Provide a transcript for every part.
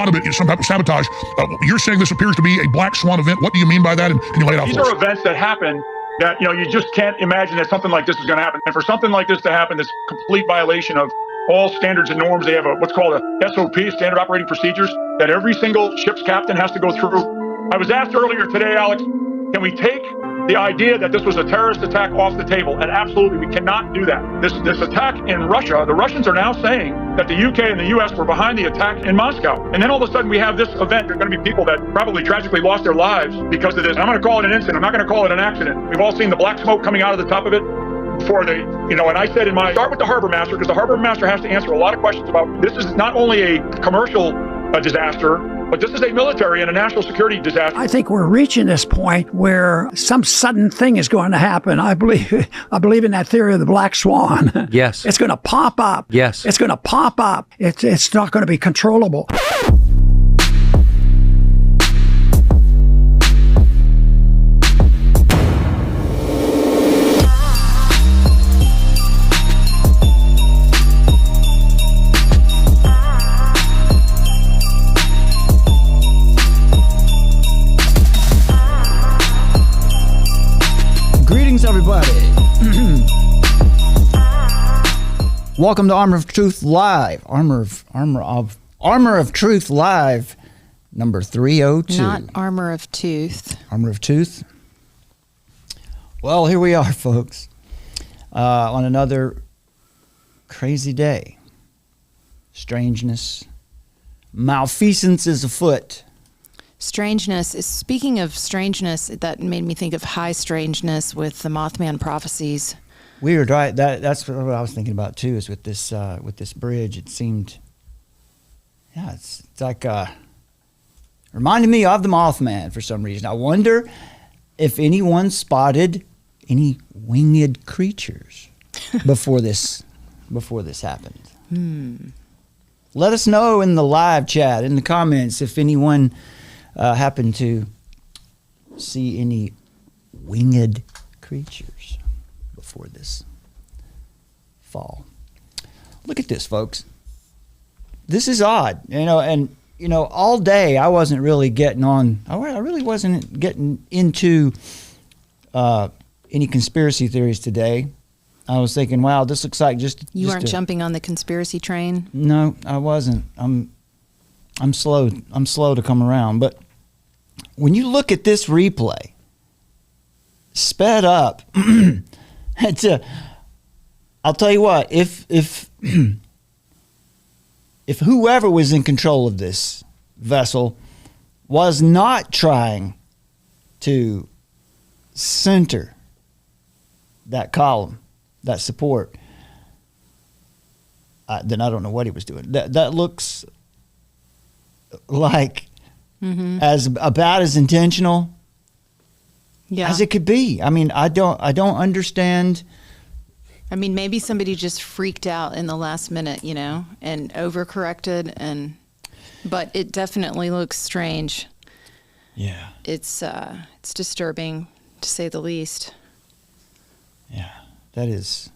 lot of it is some type of sabotage. You're saying this appears to be a black swan event. What do you mean by that? And can you lay it out These for us? are events that happen that, you just can't imagine that something like this is going to happen. And for something like this to happen, this complete violation of all standards and norms. They have what's called a SOP, standard operating procedures, that every single ship's captain has to go through. I was asked earlier today, Alex, can we take the idea that this was a terrorist attack off the table? And absolutely, we cannot do that. This attack in Russia, the Russians are now saying that the UK and the US were behind the attack in Moscow. And then all of a sudden we have this event. There are going to be people that probably tragically lost their lives because of this. I'm going to call it an incident. I'm not going to call it an accident. We've all seen the black smoke coming out of the top of it. Before they, and I said start with the harbor master, because the harbor master has to answer a lot of questions about this. Is not only a commercial disaster, but this is a military and a national security disaster. I think we're reaching this point where some sudden thing is going to happen. I believe in that theory of the black swan. Yes. It's going to pop up. Yes. It's going to pop up. It's not going to be controllable. Everybody. Welcome to Armor of Truth Live. Armor of Truth Live, number 302. Not Armor of Tooth. Armor of Tooth. Well, here we are, folks, on another crazy day. Strangeness. Malfeasance is afoot. Strangeness. Speaking of strangeness, that made me think of high strangeness with the Mothman prophecies. Weird, right? That's what I was thinking about too. Is with this bridge, it seemed, it's like reminded me of the Mothman for some reason. I wonder if anyone spotted any winged creatures before this happened. Let us know in the live chat, in the comments, if anyone happened to see any winged creatures before this fall. Look at this, folks. This is odd, and all day I wasn't really getting on. I really wasn't getting into any conspiracy theories today. I was thinking, wow, this looks like you weren't jumping on the conspiracy train. No, I wasn't. I'm slow to come around, but when you look at this replay, sped up, I'll tell you what, if whoever was in control of this vessel was not trying to center that column, that support, then I don't know what he was doing. That looks like as about as intentional as it could be. I mean, I don't understand. I mean, maybe somebody just freaked out in the last minute, and overcorrected, but it definitely looks strange. Yeah. It's disturbing, to say the least. Yeah, that is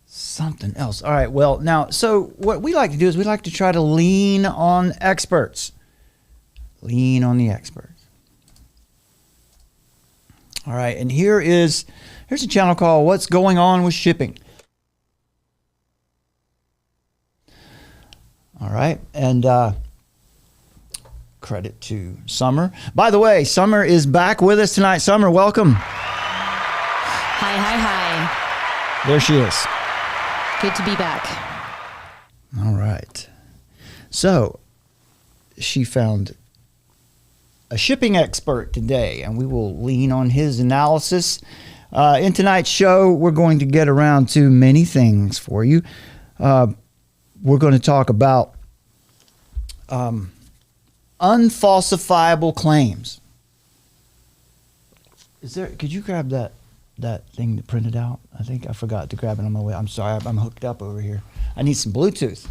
something else. All right, well, now, so what we like to do is we like to try to lean on experts. Lean on the experts. All right, and here's a channel called What's Going On with Shipping. All right, and credit to Summer. By the way, Summer is back with us tonight. Summer, welcome. Hi. There she is. Good to be back. All right. So she found a shipping expert today, and we will lean on his analysis. In tonight's show, we're going to get around to many things for you. We're going to talk about unfalsifiable claims. Could you grab that thing that printed out? I think I forgot to grab it on my way. I'm sorry, I'm hooked up over here. I need some Bluetooth.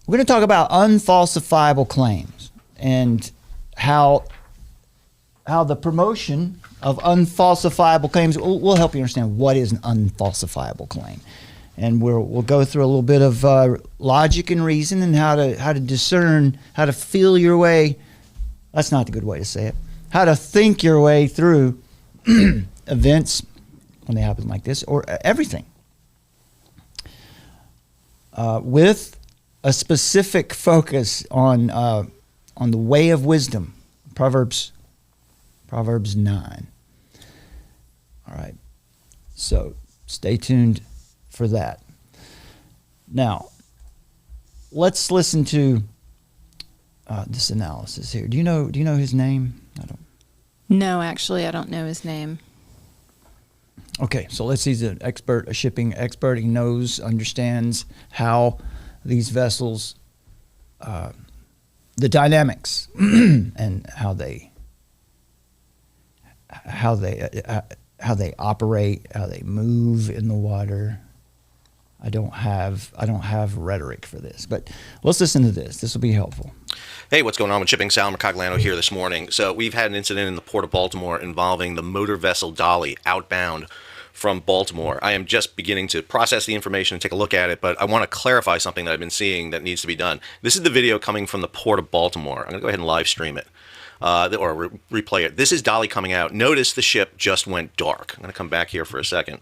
We're going to talk about unfalsifiable claims and how the promotion of unfalsifiable claims will help you understand what is an unfalsifiable claim. and we'll go through a little bit of logic and reason and how to discern, how to feel your way. That's not the good way to say it. How to think your way through events when they happen like this, or everything, with a specific focus on the way of wisdom. Proverbs 9. All right, so stay tuned for that. Now, let's listen to this analysis here. Do you know his name? I don't. No, actually, I don't know his name. Okay, so he's an expert, a shipping expert. He knows, understands how these vessels, the dynamics, and how they operate, how they move in the water. I don't have rhetoric for this, but let's listen to this. This will be helpful. Hey, what's going on with shipping? Sal Mercogliano here this morning. So we've had an incident in the port of Baltimore involving the motor vessel Dali outbound from Baltimore. I am just beginning to process the information and take a look at it, but I want to clarify something that I've been seeing that needs to be done. This is the video coming from the port of Baltimore. I'm going to go ahead and live stream it, or replay it. This is Dali coming out. Notice the ship just went dark. I'm going to come back here for a second.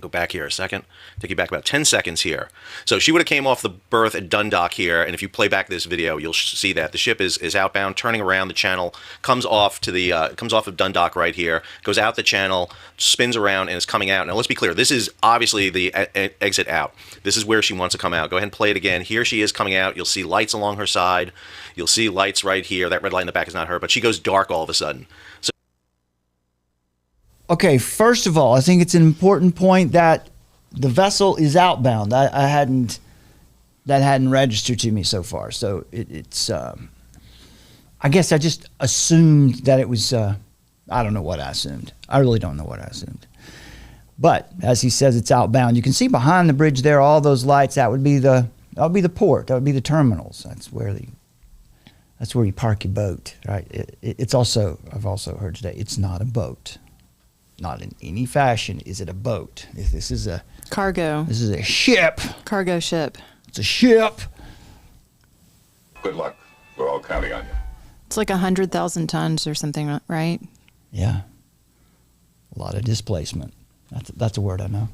Go back here a second. Take you back about 10 seconds here. So she would have came off the berth at Dundalk here, and if you play back this video, you'll see that the ship is outbound, turning around the channel, comes off of Dundalk right here, goes out the channel, spins around, and is coming out. Now let's be clear. This is obviously the exit out. This is where she wants to come out. Go ahead and play it again. Here she is coming out. You'll see lights along her side. You'll see lights right here. That red light in the back is not her, but she goes dark all of a sudden. So Okay, first of all, I think it's an important point that the vessel is outbound. That hadn't registered to me so far. So it's I guess I just assumed that it was. I don't know what I assumed. I really don't know what I assumed. But as he says, it's outbound. You can see behind the bridge there, all those lights. That would be the port. That would be the terminals. That's where you park your boat, right? It's also, I've also heard today, it's not a boat. Not in any fashion is it a boat. This is a Cargo. This is a ship. Cargo ship. It's a ship. Good luck. We're all counting on you. It's like 100,000 tons or something, right? Yeah. A lot of displacement. That's a word I know.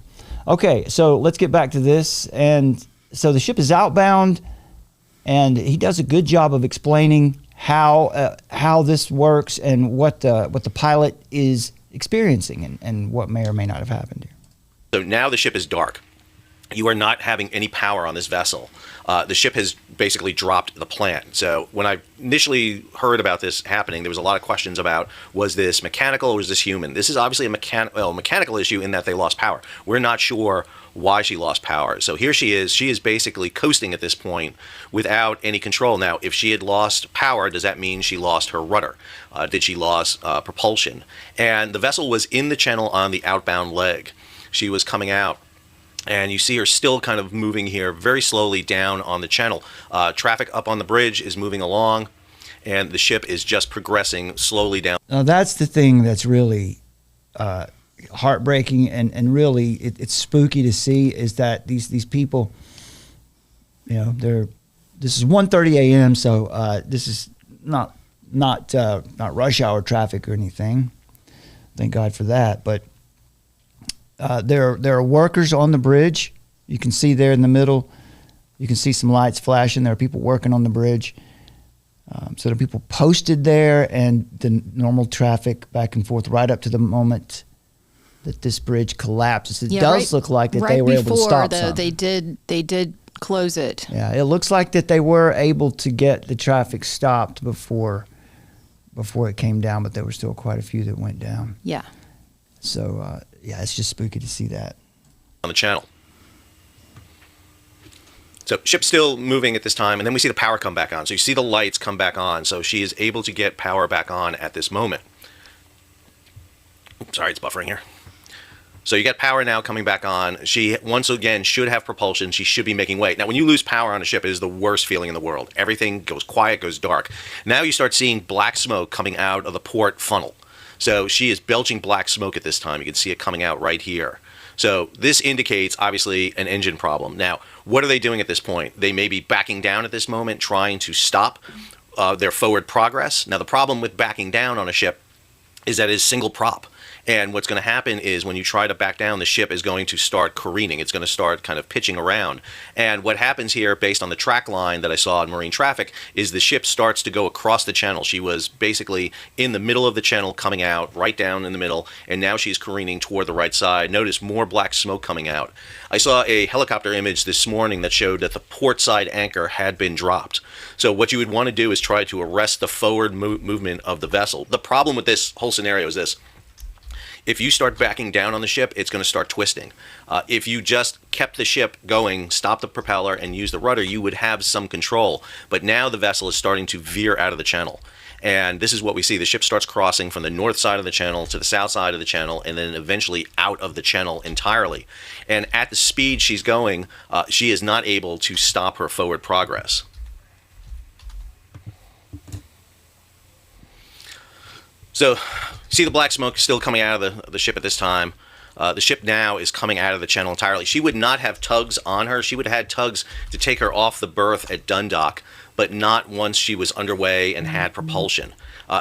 Okay, so let's get back to this. And so the ship is outbound, and he does a good job of explaining how this works and what the pilot is experiencing and what may or may not have happened here. So now the ship is dark. You are not having any power on this vessel. The ship has basically dropped the plant. So when I initially heard about this happening, there was a lot of questions about, was this mechanical or was this human? This is obviously a mechanical issue in that they lost power. We're not sure why she lost power. So here she is. She is basically coasting at this point without any control. Now, if she had lost power, does that mean she lost her rudder? Did she lose propulsion? And the vessel was in the channel on the outbound leg. She was coming out. And you see her still kind of moving here very slowly down on the channel. Traffic up on the bridge is moving along, and the ship is just progressing slowly down. Now that's the thing that's really heartbreaking and really it's spooky to see, is that these people, you know, this is 1:30 a.m. so this is not rush hour traffic or anything. Thank God for that, but. There are workers on the bridge. You can see there in the middle. You can see some lights flashing. There are people working on the bridge. So there are people posted there, and the normal traffic back and forth right up to the moment that this bridge collapses. It does look like that they were able to stop though, something. they did close it. Yeah, it looks like that they were able to get the traffic stopped before it came down, but there were still quite a few that went down. Yeah. So, yeah, it's just spooky to see that. On the channel. So ship's still moving at this time, and then we see the power come back on. So you see the lights come back on. So she is able to get power back on at this moment. Oops, sorry, it's buffering here. So you got power now coming back on. She, once again, should have propulsion. She should be making way. Now, when you lose power on a ship, it is the worst feeling in the world. Everything goes quiet, goes dark. Now you start seeing black smoke coming out of the port funnel. So she is belching black smoke at this time. You can see it coming out right here. So this indicates, obviously, an engine problem. Now, what are they doing at this point? They may be backing down at this moment, trying to stop their forward progress. Now, the problem with backing down on a ship is that it's single prop. And what's going to happen is when you try to back down, the ship is going to start careening. It's going to start kind of pitching around. And what happens here, based on the track line that I saw in marine traffic, is the ship starts to go across the channel. She was basically in the middle of the channel coming out, right down in the middle, and now she's careening toward the right side. Notice more black smoke coming out. I saw a helicopter image this morning that showed that the port side anchor had been dropped. So what you would want to do is try to arrest the forward movement of the vessel. The problem with this whole scenario is this. If you start backing down on the ship, it's going to start twisting. If you just kept the ship going, stopped the propeller, and used the rudder, you would have some control. But now the vessel is starting to veer out of the channel. And this is what we see. The ship starts crossing from the north side of the channel to the south side of the channel, and then eventually out of the channel entirely. And at the speed she's going, she is not able to stop her forward progress. So, see the black smoke still coming out of the ship at this time. The ship now is coming out of the channel entirely. She would not have tugs on her. She would have had tugs to take her off the berth at Dundalk, but not once she was underway and had propulsion.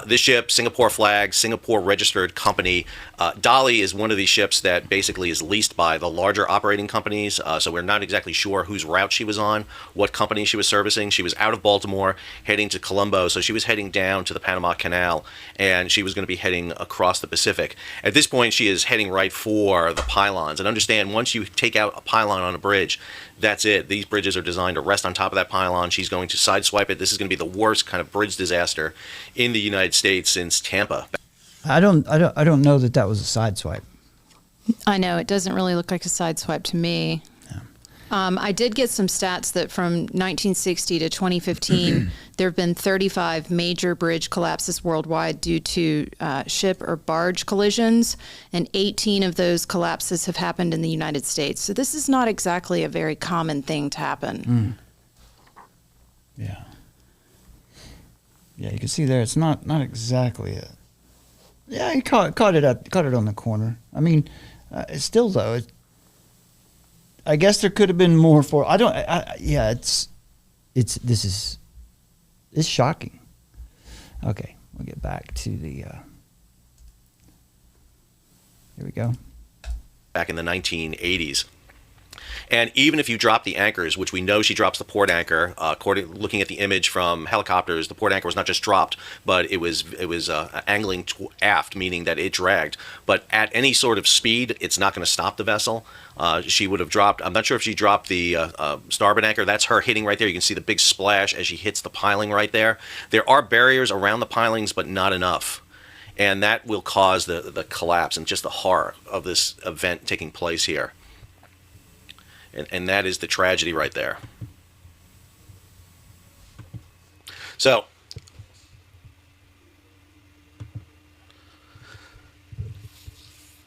This ship, Singapore flag, Singapore registered company. Dali is one of these ships that basically is leased by the larger operating companies, so we're not exactly sure whose route she was on, what company she was servicing. She was out of Baltimore, heading to Colombo, so she was heading down to the Panama Canal, and she was going to be heading across the Pacific. At this point, she is heading right for the pylons. And understand, once you take out a pylon on a bridge, that's it. These bridges are designed to rest on top of that pylon. She's going to sideswipe it. This is going to be the worst kind of bridge disaster in the United States since Tampa. I don't know that was a sideswipe. I know it doesn't really look like a sideswipe to me. I did get some stats that from 1960 to 2015, there have been 35 major bridge collapses worldwide due to ship or barge collisions, and 18 of those collapses have happened in the United States. So this is not exactly a very common thing to happen. Yeah. Yeah, you can see there. It's not exactly it. Yeah, he caught it on the corner. I mean, it's still though. I guess there could have been more for. It's shocking. Okay, we'll get back to the. Here we go. Back in the 1980s. And even if you drop the anchors, which we know she drops the port anchor, looking at the image from helicopters, the port anchor was not just dropped, but it was angling aft, meaning that it dragged. But at any sort of speed, it's not going to stop the vessel. She would have dropped. I'm not sure if she dropped the starboard anchor. That's her hitting right there. You can see the big splash as she hits the piling right there. There are barriers around the pilings, but not enough. And that will cause the collapse and just the horror of this event taking place here. And that is the tragedy right there. So,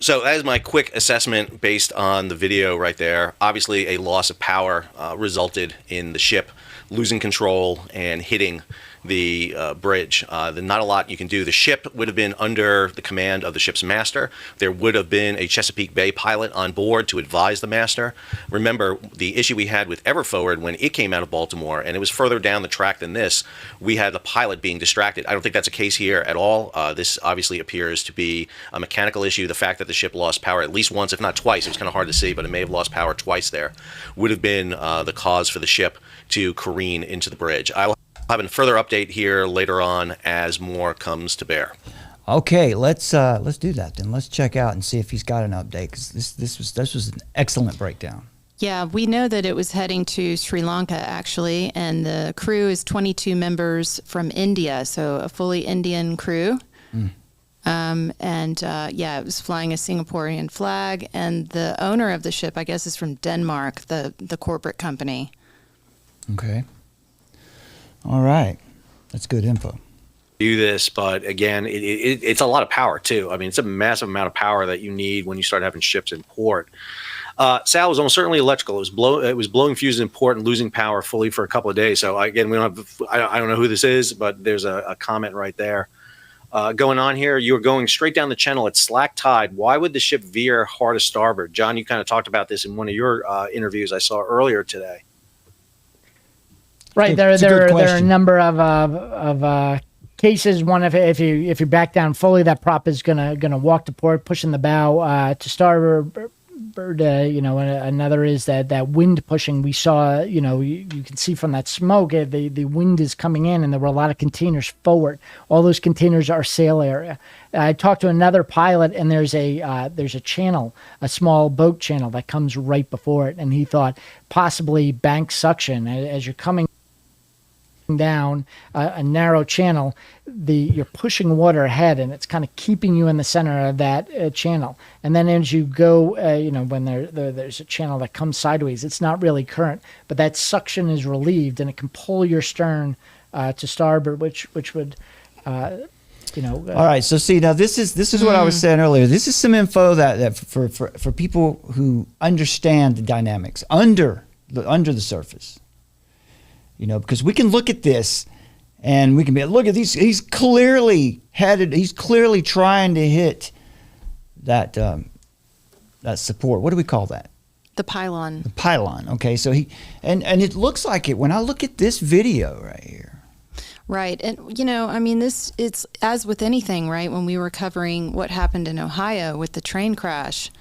that is my quick assessment based on the video right there. Obviously, a loss of power resulted in the ship losing control and hitting the bridge. Not a lot you can do. The ship would have been under the command of the ship's master. There would have been a Chesapeake Bay pilot on board to advise the master. Remember, the issue we had with Everforward when it came out of Baltimore, and it was further down the track than this, we had the pilot being distracted. I don't think that's a case here at all. This obviously appears to be a mechanical issue. The fact that the ship lost power at least once, if not twice, it was kind of hard to see, but it may have lost power twice there, would have been the cause for the ship to careen into the bridge. I'll have a further update here later on as more comes to bear. Okay, let's do that then. Let's check out and see if he's got an update, because this was an excellent breakdown. Yeah, we know that it was heading to Sri Lanka actually, and the crew is 22 members from India, so a fully Indian crew. It was flying a Singaporean flag, and the owner of the ship, I guess, is from Denmark, the corporate company. Okay. All right. That's good info. Do this, but again, it's a lot of power too. I mean, it's a massive amount of power that you need when you start having ships in port. Sal was almost certainly electrical. It was blowing fuses in port and losing power fully for a couple of days. So again, I don't know who this is, but there's a comment right there. going on here. You were going straight down the channel at slack tide. Why would the ship veer hard to starboard? John, you kind of talked about this in one of your interviews I saw earlier today. Right, there are a number of cases. One, if you back down fully, that prop is gonna walk to port, pushing the bow to starboard. Another is that wind pushing. We saw, you can see from that smoke, the wind is coming in, and there were a lot of containers forward. All those containers are sail area. I talked to another pilot, and there's a channel, a small boat channel that comes right before it, and he thought possibly bank suction as you're coming down a narrow channel, you're pushing water ahead, and it's kind of keeping you in the center of that channel. And then as you go, when there's a channel that comes sideways, it's not really current, but that suction is relieved, and it can pull your stern to starboard, which would, All right, so see, now this is what I was saying earlier. This is some info that for people who understand the dynamics under the surface. Because we can look at this and we can be, look at these. He's clearly trying to hit that support. What do we call that? The pylon. The pylon. Okay. So and it looks like it when I look at this video right here. Right. And, it's as with anything, right? When we were covering what happened in Ohio with the train crash,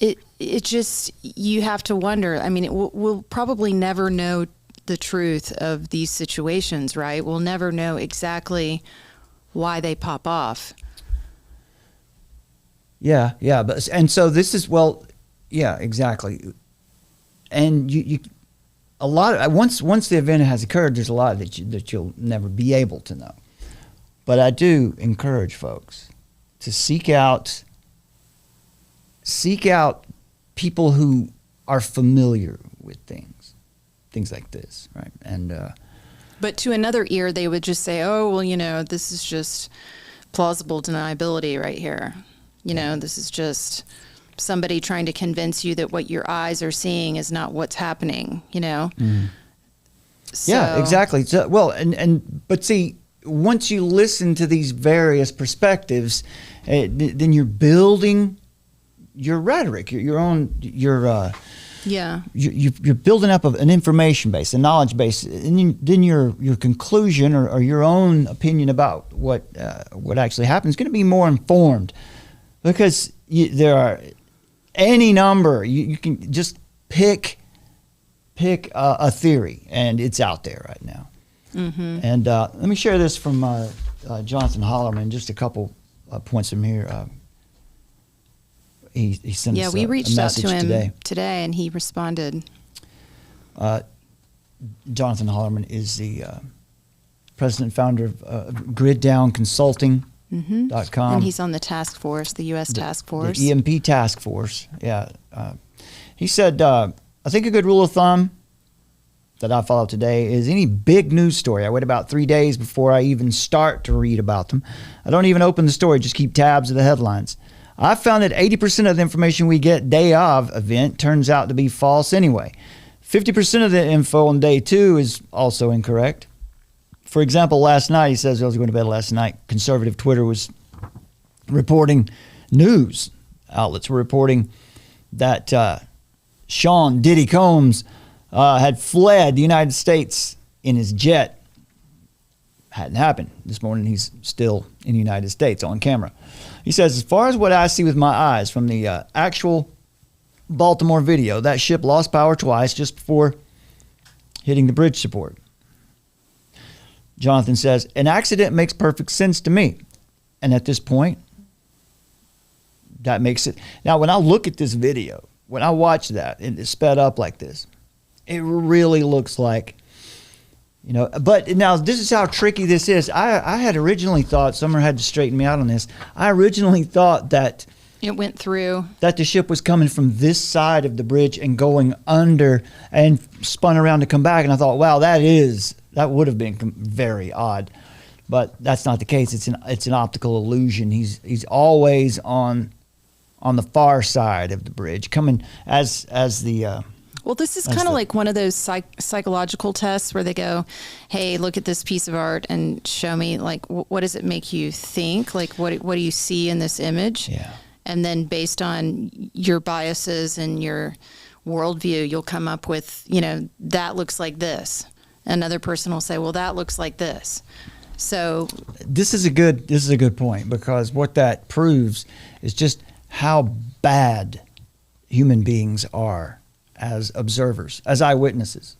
it just, you have to wonder. We'll probably never know the truth of these situations, right? We'll never know exactly why they pop off. Yeah. And so this is, exactly. And you a lot of, once the event has occurred, there's a lot that you'll never be able to know. But I do encourage folks to seek out people who are familiar with things like this, right? And but to another ear, they would just say, "Oh, well, this is just plausible deniability right here. This is just somebody trying to convince you that what your eyes are seeing is not what's happening." So, yeah, exactly. So, but see, once you listen to these various perspectives, then you're building your rhetoric, you're building up an information base, a knowledge base, and then your conclusion or your own opinion about what actually happens is going to be more informed, because there are any number. You can just pick a theory, and it's out there right now. Mm-hmm. And let me share this from Jonathan Hollerman. Just a couple points from here. He sent us we reached a out to him today, and he responded. Jonathan Hollerman is the president and founder of Grid Down Consulting.com. And he's on the task force, the U.S. task force. The EMP task force, yeah. He said, I think a good rule of thumb that I follow today is any big news story, I wait about 3 days before I even start to read about them. I don't even open the story, just keep tabs of the headlines. I found that 80% of the information we get day of event turns out to be false anyway. 50% of the info on day two is also incorrect. For example, last night, he says, I was going to bed last night, conservative Twitter was reporting, news outlets were reporting that Sean Diddy Combs had fled the United States in his jet. Hadn't happened. This morning, he's still in the United States on camera. He says, as far as what I see with my eyes from the actual Baltimore video, that ship lost power twice just before hitting the bridge support. Jonathan says, an accident makes perfect sense to me. And at this point, that makes it. Now, when I look at this video, when I watch that, and it's sped up like this, it really looks like, but now this is how tricky this is. I had originally thought, Summer had to straighten me out on this. I originally thought that it went through, that the ship was coming from this side of the bridge and going under and spun around to come back. And I thought, wow, that would have been very odd, but that's not the case. It's an optical illusion. He's always on the far side of the bridge, coming as the Well, this is kind of like one of those psychological tests where they go, hey, look at this piece of art and show me, like, what does it make you think? Like, what do you see in this image? Yeah. And then based on your biases and your worldview, you'll come up with, that looks like this. Another person will say, well, that looks like this. So this is a good point, because what that proves is just how bad human beings are as observers, as eyewitnesses.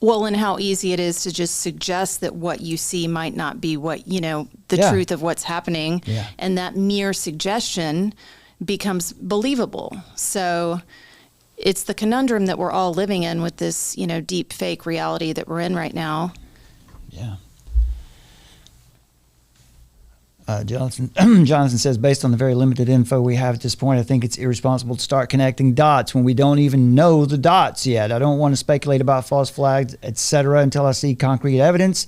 Well, and how easy it is to just suggest that what you see might not be what, the truth of what's happening. Yeah. And that mere suggestion becomes believable. So it's the conundrum that we're all living in with this, deep fake reality that we're in right now. Yeah. Jonathan says, based on the very limited info we have at this point, I think it's irresponsible to start connecting dots when we don't even know the dots yet. I don't want to speculate about false flags, etc., until I see concrete evidence.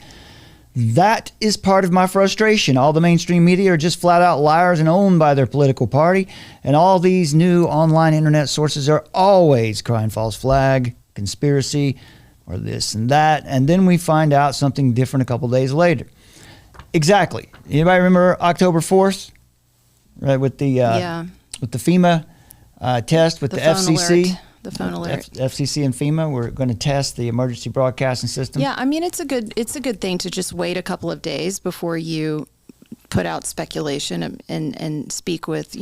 That is part of my frustration. All the mainstream media are just flat out liars and owned by their political party. And all these new online internet sources are always crying false flag, conspiracy, or this and that. And then we find out something different a couple days later. Exactly. Anybody remember October 4th? Right, with the FEMA test with the FCC. Alert. The phone alert. FCC and FEMA, we're going to test the emergency broadcasting system. Yeah, I mean, it's a good thing to just wait a couple of days before you put out speculation and speak with,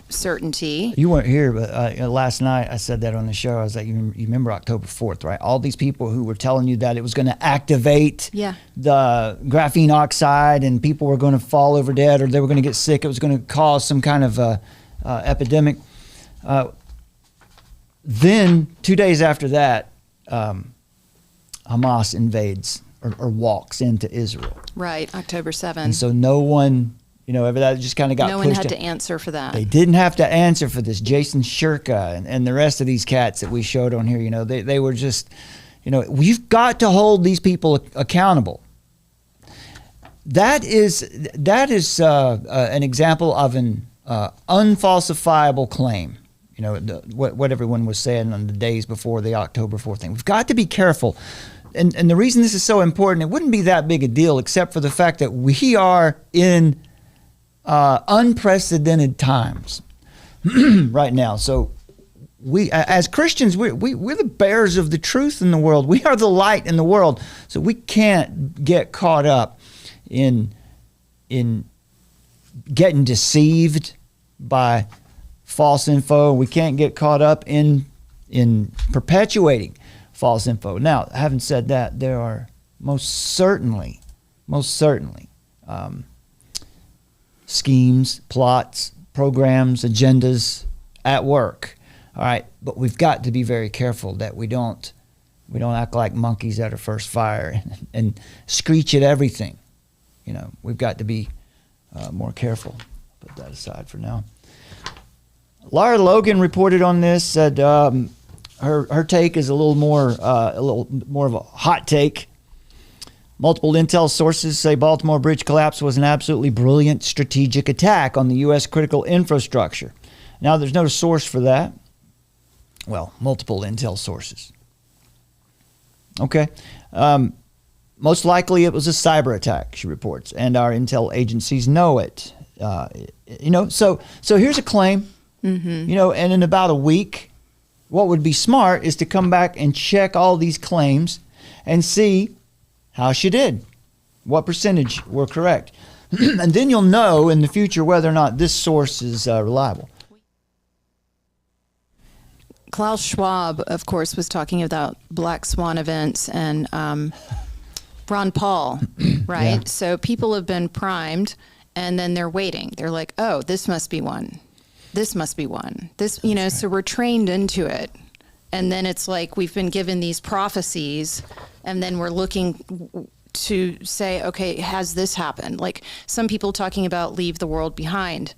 certainty. You weren't here, but last night I said that on the show. I was like, you remember October 4th, right? All these people who were telling you that it was going to activate the graphene oxide and people were going to fall over dead or they were going to get sick. It was going to cause some kind of epidemic. Then 2 days after that, Hamas invades or walks into Israel. Right, October 7th. And so no one, that just kind of got pushed. No one had to answer for that. They didn't have to answer for this. Jason Shirka and the rest of these cats that we showed on here, they were just, we've got to hold these people accountable. That is an example of an unfalsifiable claim. What everyone was saying on the days before the October 4th thing. We've got to be careful. And the reason this is so important, it wouldn't be that big a deal except for the fact that we are in unprecedented times right now. So we, as Christians, we're the bearers of the truth in the world. We are the light in the world. So we can't get caught up in getting deceived by false info. We can't get caught up in perpetuating false info. Now, having said that, there are most certainly schemes, plots, programs, agendas at work. All right, but we've got to be very careful that we don't act like monkeys at our first fire and screech at everything. We've got to be more careful. Put that aside for now. Lara Logan reported on this. Said her take is a little more of a hot take. Multiple intel sources say Baltimore bridge collapse was an absolutely brilliant strategic attack on the U.S. critical infrastructure. Now, there's no source for that. Well, multiple intel sources. Okay. Most likely it was a cyber attack, she reports, and our intel agencies know it. So here's a claim. Mm-hmm. And in about a week, what would be smart is to come back and check all these claims and see how she did, what percentage were correct. And then you'll know in the future whether or not this source is reliable. Klaus Schwab, of course, was talking about Black Swan events and Ron Paul, right? Yeah. So people have been primed and then they're waiting. They're like, oh, this must be one. This must be one. This, right. So we're trained into it. And then it's like we've been given these prophecies and then we're looking to say, okay, has this happened? Like some people talking about leave the world behind.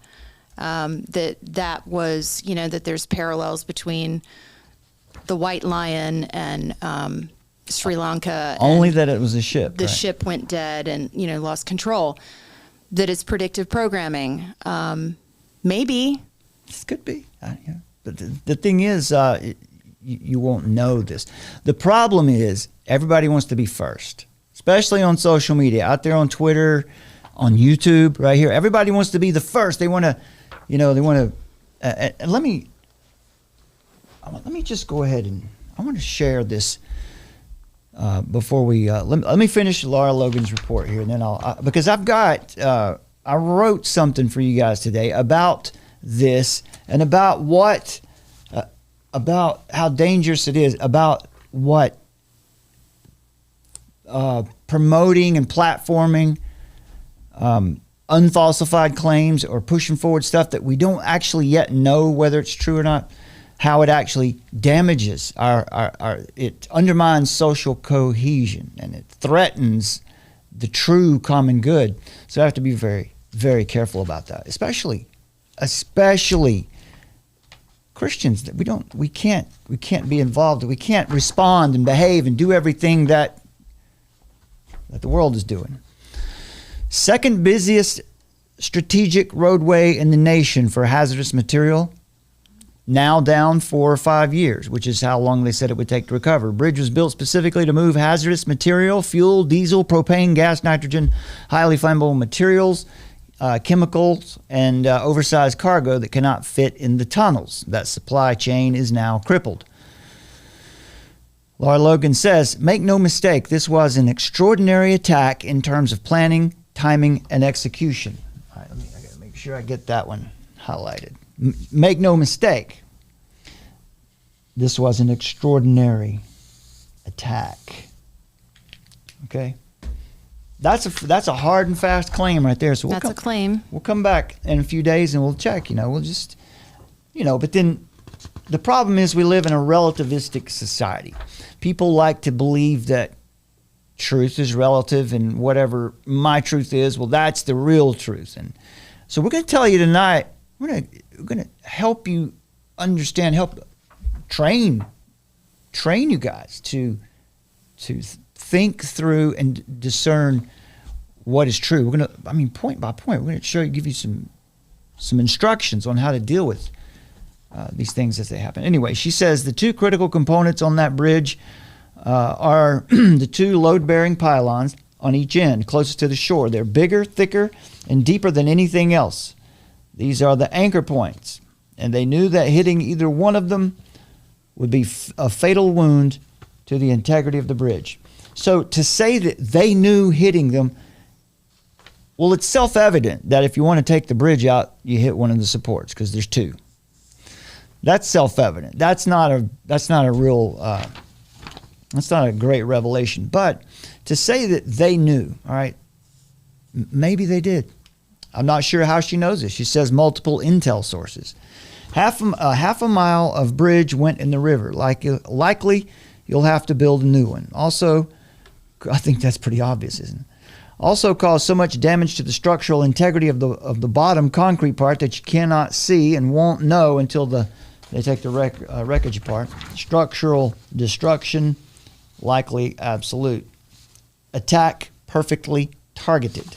That was, that there's parallels between the White Lion and Sri Lanka. Only that it was a ship. The ship went dead and, lost control. That it's predictive programming. Maybe. This could be. But the thing is, you won't know this. The problem is everybody wants to be first, especially on social media, out there on Twitter, on YouTube, right here. Everybody wants to be the first. They want to, and let me just go ahead and I want to share this before we let me finish Laura Logan's report here, and then because I've got I wrote something for you guys today about this and about what about how dangerous it is, about what promoting and platforming unfalsified claims or pushing forward stuff that we don't actually yet know whether it's true or not, how it actually damages it undermines social cohesion, and it threatens the true common good. So I have to be very, very careful about that, especially Christians, that we can't be involved, we can't respond and behave and do everything that the world is doing. Second busiest strategic roadway in the nation for hazardous material, now down 4 or 5 years, which is how long they said it would take to recover. Bridge was built specifically to move hazardous material, fuel, diesel, propane, gas, nitrogen, highly flammable materials, chemicals, and oversized cargo that cannot fit in the tunnels. That supply chain is now crippled. Laura Logan says, make no mistake, this was an extraordinary attack in terms of planning, timing, and execution. All right, I got to make sure I get that one highlighted. Make no mistake, this was an extraordinary attack. Okay? That's a hard and fast claim right there. So That's a claim. We'll come back in a few days and we'll check, we'll just, but then the problem is we live in a relativistic society. People like to believe that truth is relative, and whatever my truth is, well, that's the real truth. And so we're going to tell you tonight, we're going to help you understand, help train you guys to think through and discern what is true. We're going to, point by point, we're going to give you some instructions on how to deal with these things as they happen. Anyway, she says the two critical components on that bridge are the two load-bearing pylons on each end, closest to the shore. They're bigger, thicker, and deeper than anything else. These are the anchor points, and they knew that hitting either one of them would be a fatal wound to the integrity of the bridge. So to say that they knew hitting them, well, it's self-evident that if you want to take the bridge out, you hit one of the supports because there's two. That's self-evident. That's not a real. That's not a great revelation. But to say that they knew, all right, maybe they did. I'm not sure how she knows this. She says multiple intel sources. Half a mile of bridge went in the river. Likely, you'll have to build a new one. Also, I think that's pretty obvious, isn't it? Also caused so much damage to the structural integrity of the bottom concrete part that you cannot see and won't know until they take the wreckage apart. Structural destruction, likely absolute. Attack perfectly targeted.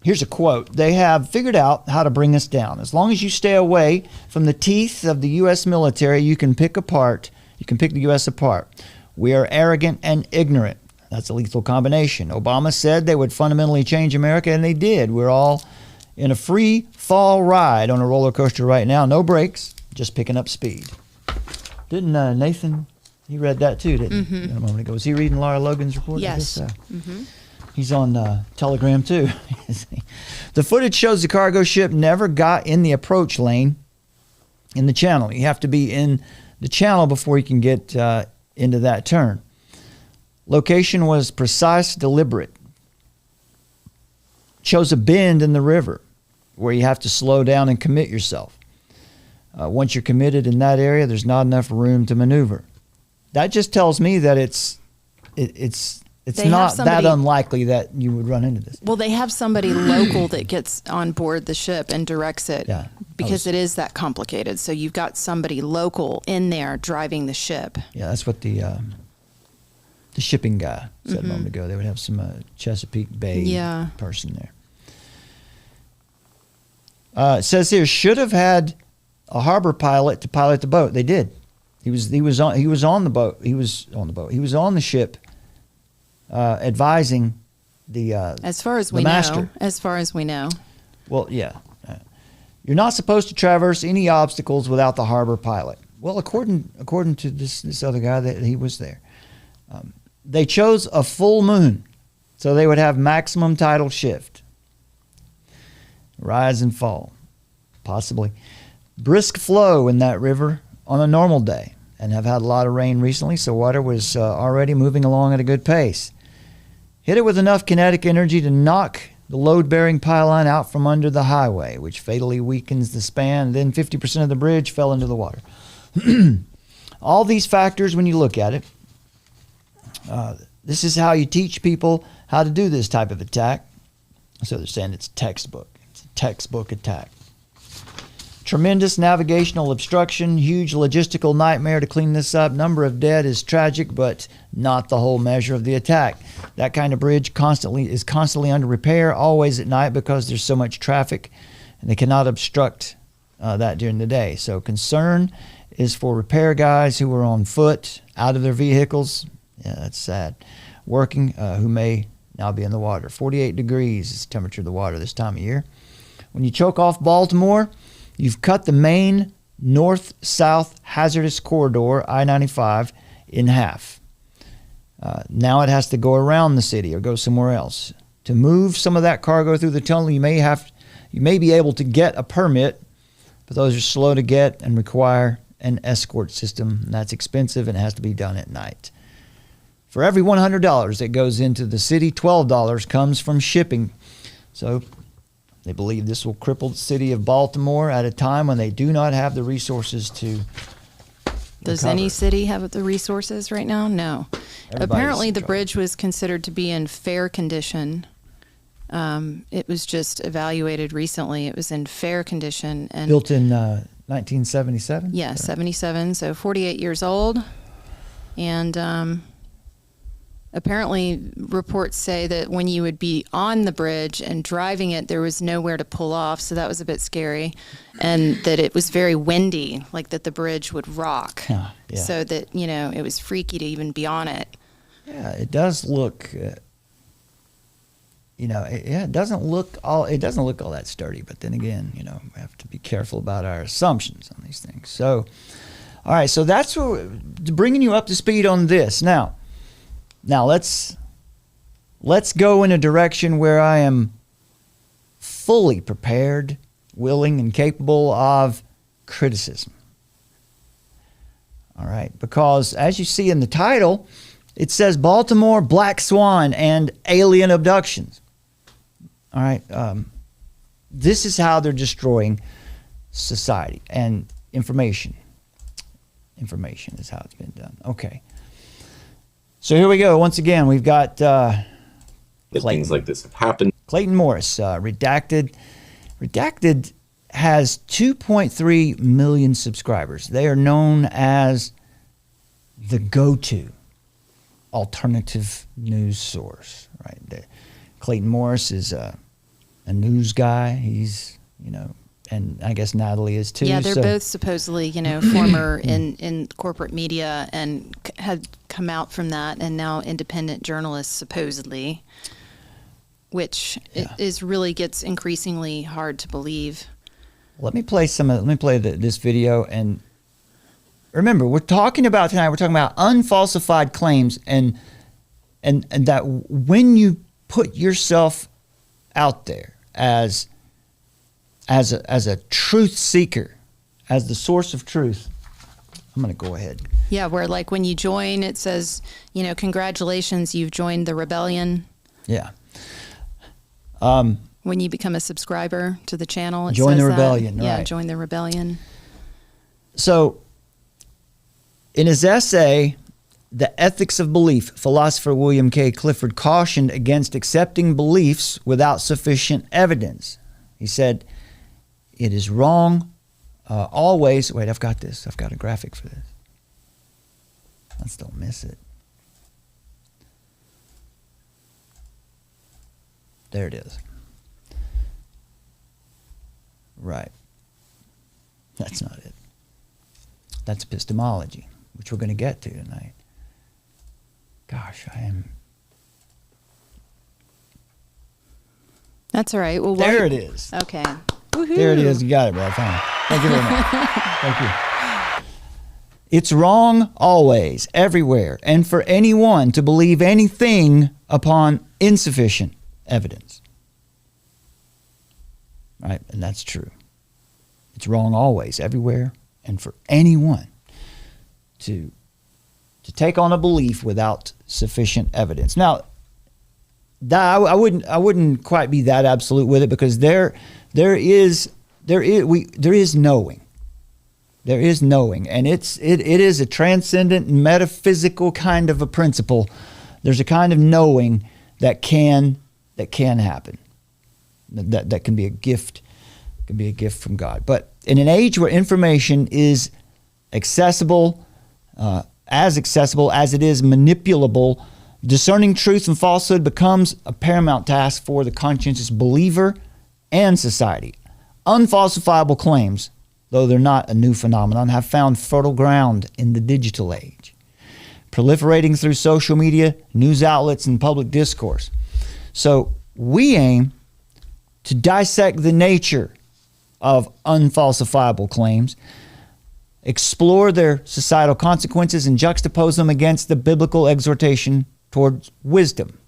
Here's a quote. They have figured out how to bring us down. As long as you stay away from the teeth of the U.S. military, you can pick the U.S. apart. We are arrogant and ignorant. That's a lethal combination. Obama said they would fundamentally change America, and they did. We're all in a free fall ride on a roller coaster right now. No brakes, just picking up speed. Didn't Nathan, he read that too, didn't he? A moment ago. Was he reading Laura Logan's report? Yes. He's on Telegram too. The footage shows the cargo ship never got in the approach lane in the channel. You have to be in the channel before you can get into that turn. Location was precise, deliberate. Chose a bend in the river where you have to slow down and commit yourself. Once you're committed in that area, there's not enough room to maneuver. That just tells me that it's not that unlikely that you would run into this. Well, they have somebody local that gets on board the ship and directs it because it is that complicated. So you've got somebody local in there driving the ship. Yeah, that's what the shipping guy said a moment ago. They would have some Chesapeake Bay person there. It says here, should have had a harbor pilot to pilot the boat. They did. He was on the boat. He was on the ship, advising the as far as the we master. know. As far as we know. Well, yeah. You're not supposed to traverse any obstacles without the harbor pilot. Well, according to this other guy, that he was there. They chose a full moon, so they would have maximum tidal shift. Rise and fall, possibly. Brisk flow in that river on a normal day, and have had a lot of rain recently, so water was already moving along at a good pace. Hit it with enough kinetic energy to knock the load-bearing pylon out from under the highway, which fatally weakens the span. Then 50% of the bridge fell into the water. All these factors, when you look at it, this is how you teach people how to do this type of attack. So they're saying it's textbook. It's a textbook attack. Tremendous navigational obstruction, huge logistical nightmare to clean this up. Number of dead is tragic, but not the whole measure of the attack. That kind of bridge is constantly under repair, always at night, because there's so much traffic, and they cannot obstruct that during the day. So concern is for repair guys who are on foot, out of their vehicles. Yeah, that's sad. Working, who may now be in the water. 48 degrees is the temperature of the water this time of year. When you choke off Baltimore, you've cut the main north-south hazardous corridor, I-95, in half. Now it has to go around the city or go somewhere else. To move some of that cargo through the tunnel, you may be able to get a permit, but those are slow to get and require an escort system. And that's expensive and has to be done at night. For every $100 that goes into the city, $12 comes from shipping. So they believe this will cripple the city of Baltimore at a time when they do not have the resources to Does recover. any city have the resources right now? No. Apparently, the bridge was considered to be in fair condition. It was just evaluated recently. It was in fair condition. And Built in 1977? yeah, 77, so 48 years old. And apparently, reports say that when you would be on the bridge and driving it, there was nowhere to pull off, so that was a bit scary. And that it was very windy, like that the bridge would rock. Yeah. So that, it was freaky to even be on it. Yeah, it does look, it doesn't look all that sturdy. But then again, we have to be careful about our assumptions on these things. So, all right, so that's bringing you up to speed on this. Now let's go in a direction where I am fully prepared, willing, and capable of criticism. All right, because as you see in the title, it says Baltimore, Black Swan, and alien abductions. All right, this is how they're destroying society and information. Information is how it's been done. Okay. So here we go. Once again, we've got things like this have happened. Clayton Morris, Redacted. Redacted has 2.3 million subscribers. They are known as the go-to alternative news source. Right? Clayton Morris is a news guy. He's, and I guess Natalie is too. Yeah, they're both supposedly, former in corporate media and had come out from that, and now independent journalists supposedly, which is really gets increasingly hard to believe. Let me play this video, and remember, we're talking about unfalsified claims, and that when you put yourself out there as a truth seeker, as the source of truth, I'm going to go ahead. Yeah, where like when you join, it says, congratulations, you've joined the rebellion. Yeah. When you become a subscriber to the channel, it join says the that. rebellion. Yeah, right. join the rebellion. So, in his essay, The Ethics of Belief, philosopher William K. Clifford cautioned against accepting beliefs without sufficient evidence. He said, it is wrong always. Wait, I've got this. I've got a graphic for this. Let's don't miss it. There it is. Right. That's not it. That's epistemology, which we're going to get to tonight. Gosh, I am... That's all right. Well, there it is. Okay. Woohoo. There it is. You got it, bro. Fine. Thank you very much. Thank you. It's wrong always, everywhere, and for anyone to believe anything upon insufficient evidence. Right? And that's true. It's wrong always, everywhere, and for anyone to take on a belief without sufficient evidence. Now, I wouldn't quite be that absolute with it, because there is knowing. There is knowing, and it is a transcendent, metaphysical kind of a principle. There's a kind of knowing that can happen. That can be a gift. Can be a gift from God. But in an age where information is accessible as it is manipulable, discerning truth and falsehood becomes a paramount task for the conscientious believer and society. Unfalsifiable claims, though they're not a new phenomenon, have found fertile ground in the digital age, proliferating through social media, news outlets, and public discourse. So we aim to dissect the nature of unfalsifiable claims, explore their societal consequences, and juxtapose them against the biblical exhortation towards wisdom,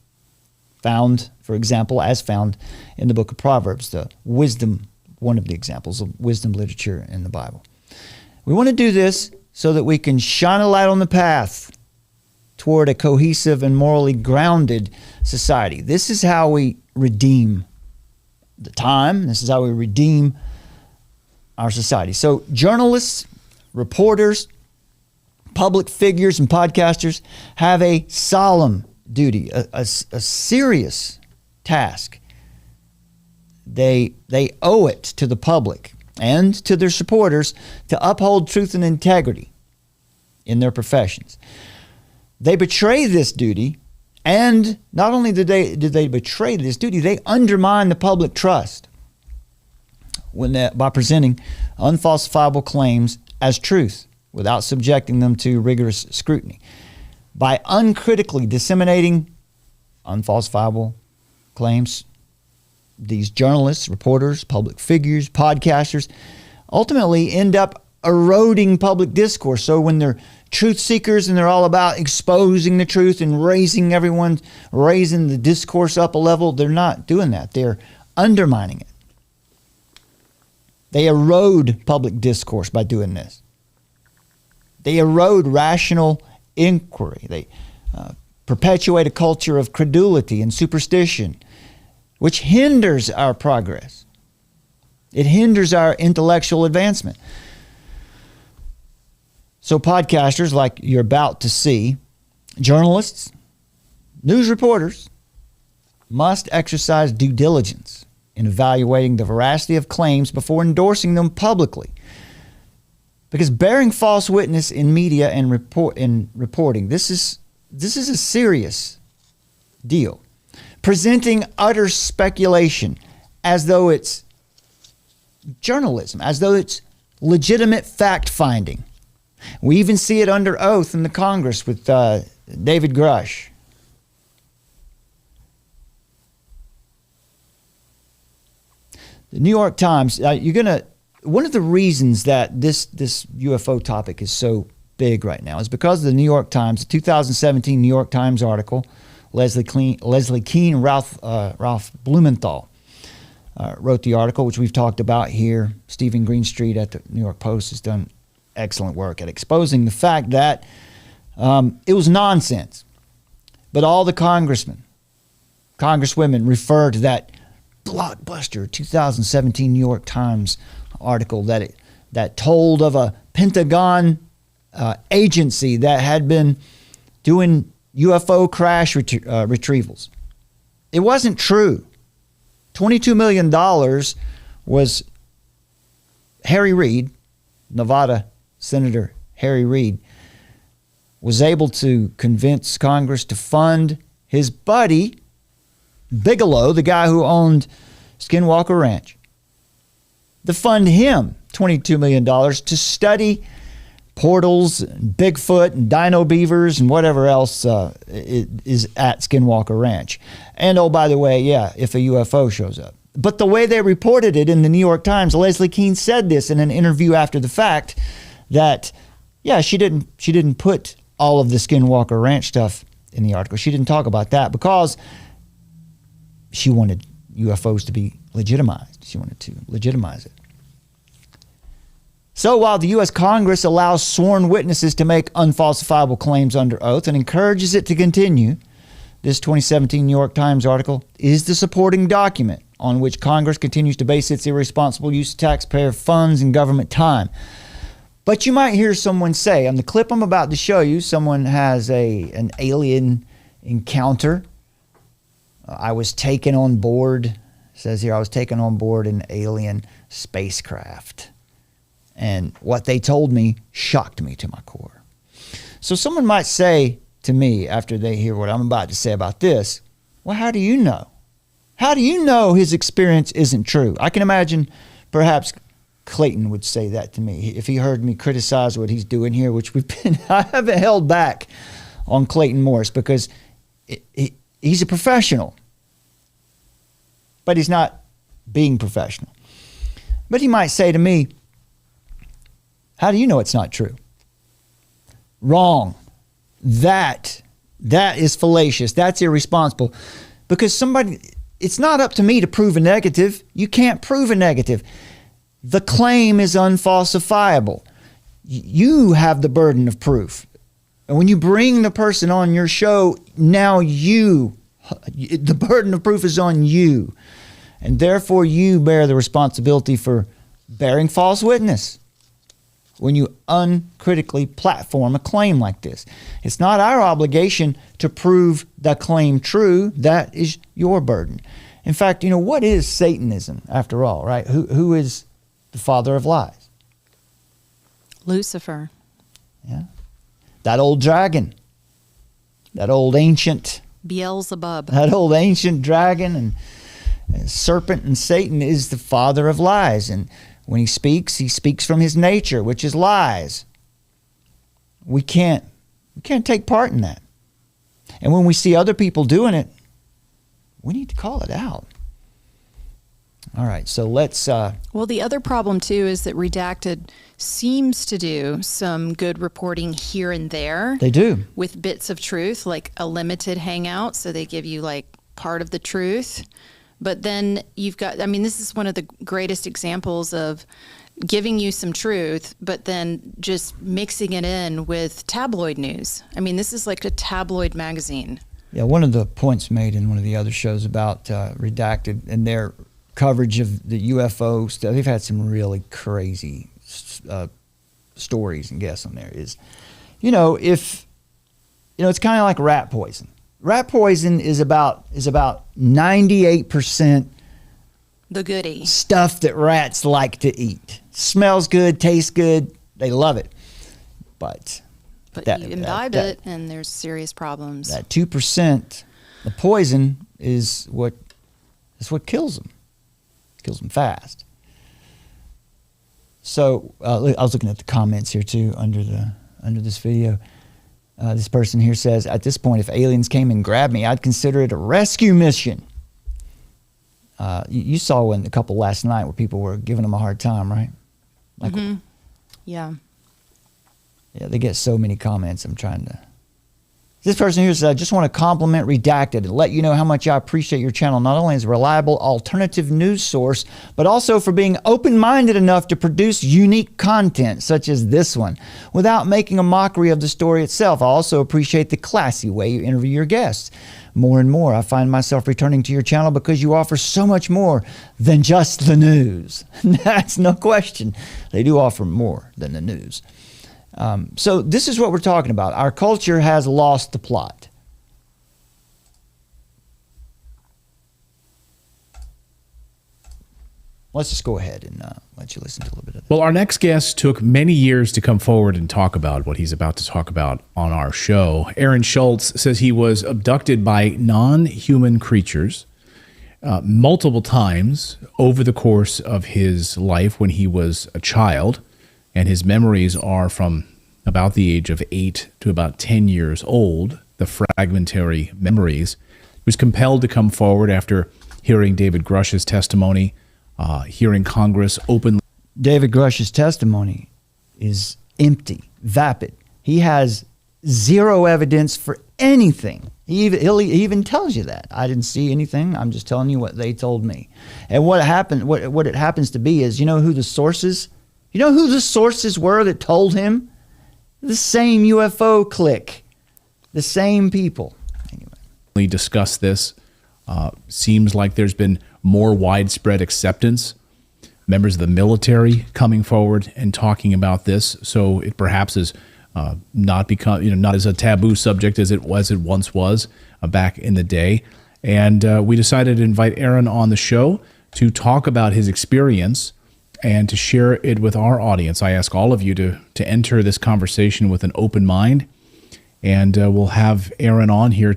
found in the book of Proverbs, the wisdom, one of the examples of wisdom literature in the Bible. We want to do this so that we can shine a light on the path toward a cohesive and morally grounded society. This is how we redeem the time. This is how we redeem our society. So journalists, reporters, public figures, and podcasters have a solemn duty, a serious task. They owe it to the public and to their supporters to uphold truth and integrity in their professions. They betray this duty, and not only did they betray this duty, they undermine the public trust by presenting unfalsifiable claims as truth without subjecting them to rigorous scrutiny. By uncritically disseminating unfalsifiable claims, these journalists, reporters, public figures, podcasters ultimately end up eroding public discourse. So when they're truth seekers and they're all about exposing the truth and raising the discourse up a level, they're not doing that. They're undermining it. They erode public discourse by doing this. They erode rational inquiry. They perpetuate a culture of credulity and superstition, which hinders our progress. It hinders our intellectual advancement. So podcasters, like you're about to see, journalists, news reporters, must exercise due diligence in evaluating the veracity of claims before endorsing them publicly. Because bearing false witness in media and reporting, this is a serious deal. Presenting utter speculation as though it's journalism, as though it's legitimate fact-finding. We even see it under oath in the Congress with David Grush. The New York Times, one of the reasons that this UFO topic is so big right now is because of the New York Times, the 2017 New York Times article. Leslie Keene and Ralph Blumenthal wrote the article, which we've talked about here. Stephen Greenstreet at the New York Post has done excellent work at exposing the fact that it was nonsense. But all the congresswomen refer to that blockbuster 2017 New York Times article that told of a Pentagon agency that had been doing UFO crash retrievals. It wasn't true. $22 million was Harry Reid, Nevada Senator Harry Reid, was able to convince Congress to fund his buddy, Bigelow, the guy who owned Skinwalker Ranch, to fund him $22 million to study portals, Bigfoot, and dino beavers, and whatever else is at Skinwalker Ranch. And oh, by the way, yeah, if a UFO shows up. But the way they reported it in the New York Times, Leslie Keene said this in an interview after the fact, that, yeah, she didn't put all of the Skinwalker Ranch stuff in the article. She didn't talk about that because she wanted UFOs to be legitimized. She wanted to legitimize it. So while the U.S. Congress allows sworn witnesses to make unfalsifiable claims under oath and encourages it to continue, this 2017 New York Times article is the supporting document on which Congress continues to base its irresponsible use of taxpayer funds and government time. But you might hear someone say, on the clip I'm about to show you, someone has an alien encounter. I was taken on board, it says here, I was taken on board an alien spacecraft. And what they told me shocked me to my core. So someone might say to me after they hear what I'm about to say about this, well, how do you know? How do you know his experience isn't true? I can imagine perhaps Clayton would say that to me if he heard me criticize what he's doing here, which I haven't held back on Clayton Morris because he's a professional, but he's not being professional. But he might say to me, how do you know it's not true? Wrong. That is fallacious. That's irresponsible. Because it's not up to me to prove a negative. You can't prove a negative. The claim is unfalsifiable. You have the burden of proof. And when you bring the person on your show, now the burden of proof is on you. And therefore you bear the responsibility for bearing false witness when you uncritically platform a claim like this. It's not our obligation to prove the claim true. That is your burden. In fact, what is Satanism after all, right? Who is the father of lies? Lucifer. Yeah. That old dragon. That old ancient Beelzebub. That old ancient dragon and serpent and Satan is the father of lies. And when he speaks from his nature, which is lies. We can't take part in that. And when we see other people doing it, we need to call it out. All right, so let's... Well, the other problem, too, is that Redacted seems to do some good reporting here and there. They do. With bits of truth, like a limited hangout, so they give you, part of the truth. But then you've got, this is one of the greatest examples of giving you some truth, but then just mixing it in with tabloid news. This is like a tabloid magazine. Yeah, one of the points made in one of the other shows about Redacted and their coverage of the UFO stuff, they've had some really crazy stories and guests on there, is, if, it's kind of like rat poison. Rat poison is about 98% the goodie stuff that rats like to eat. Smells good, tastes good, they love it. But you imbibe it, and there's serious problems. That 2%, the poison is what kills them. Kills them fast. So I was looking at the comments here too under this video. This person here says, at this point, if aliens came and grabbed me, I'd consider it a rescue mission. You saw a couple last night where people were giving them a hard time, right? Yeah. Yeah, they get so many comments. I'm trying to... This person here says, I just want to compliment Redacted and let you know how much I appreciate your channel, not only as a reliable alternative news source, but also for being open-minded enough to produce unique content such as this one without making a mockery of the story itself. I also appreciate the classy way you interview your guests. More and more, I find myself returning to your channel because you offer so much more than just the news. That's no question. They do offer more than the news. So this is what we're talking about. Our culture has lost the plot. Let's just go ahead and let you listen to a little bit of that. Well, our next guest took many years to come forward and talk about what he's about to talk about on our show. Aaron Schultz says he was abducted by non-human creatures. multiple times over the course of his life when he was a child, and his memories are from about the age of 8 to about 10 years old, the fragmentary memories. He was compelled to come forward after hearing David Grush's testimony, hearing Congress openly. David Grush's testimony is empty, vapid. He has zero evidence for anything. He even tells you that. I didn't see anything. I'm just telling you what they told me. And what happened, what it happens to be is, you know who the sources were that told him? The same UFO clique. The same people. Anyway. Discuss this. Seems like there's been more widespread acceptance. Members of the military coming forward and talking about this. So it perhaps is not as a taboo subject as it once was back in the day. And we decided to invite Aaron on the show to talk about his experience and to share it with our audience. I ask all of you to enter this conversation with an open mind, and we'll have Aaron on here.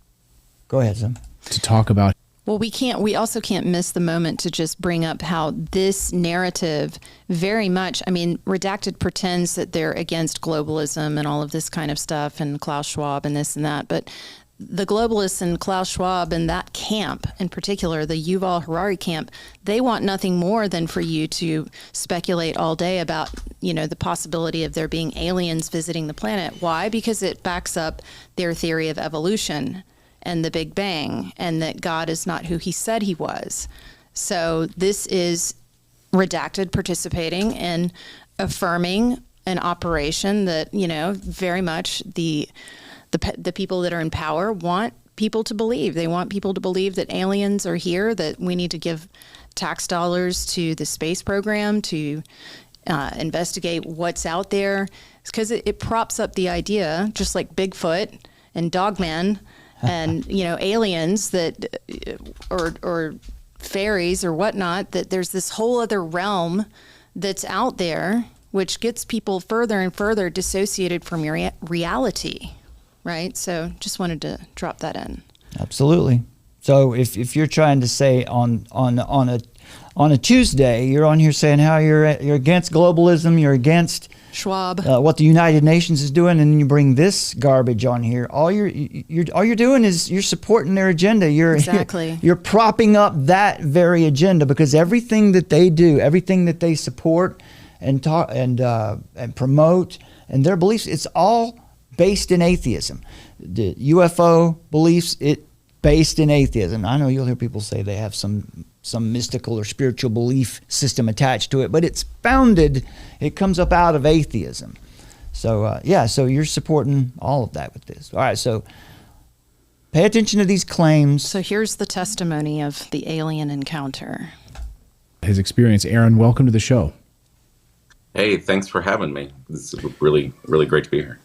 Go ahead, Sam. To talk about. Well, we also can't miss the moment to just bring up how this narrative very much, I mean, Redacted pretends that they're against globalism and all of this kind of stuff and Klaus Schwab and this and that. But the globalists and Klaus Schwab and that camp in particular, the Yuval Harari camp, they want nothing more than for you to speculate all day about, the possibility of there being aliens visiting the planet. Why? Because it backs up their theory of evolution and the Big Bang, and that God is not who he said he was. So this is Redacted participating in affirming an operation that, very much the people that are in power want people to believe. They want people to believe that aliens are here, that we need to give tax dollars to the space program to investigate what's out there. It's because it props up the idea, just like Bigfoot and Dogman, and aliens that or fairies or whatnot, that there's this whole other realm that's out there, which gets people further and further dissociated from your reality, right? So just wanted to drop that in. Absolutely. So if you're trying to say on a Tuesday, you're on here saying how you're against globalism, you're against Schwab, what the United Nations is doing, and you bring this garbage on here. All you're doing is you're supporting their agenda. You're propping up that very agenda, because everything that they do, everything that they support and talk and promote, and their beliefs, it's all based in atheism. The UFO beliefs, based in atheism. I know you'll hear people say they have some mystical or spiritual belief system attached to it, but it comes up out of atheism. So so you're supporting all of that with this. All right, so pay attention to these claims. So here's the testimony of the alien encounter. His experience. Aaron, welcome to the show. Hey, thanks for having me. This is really, really great to be here.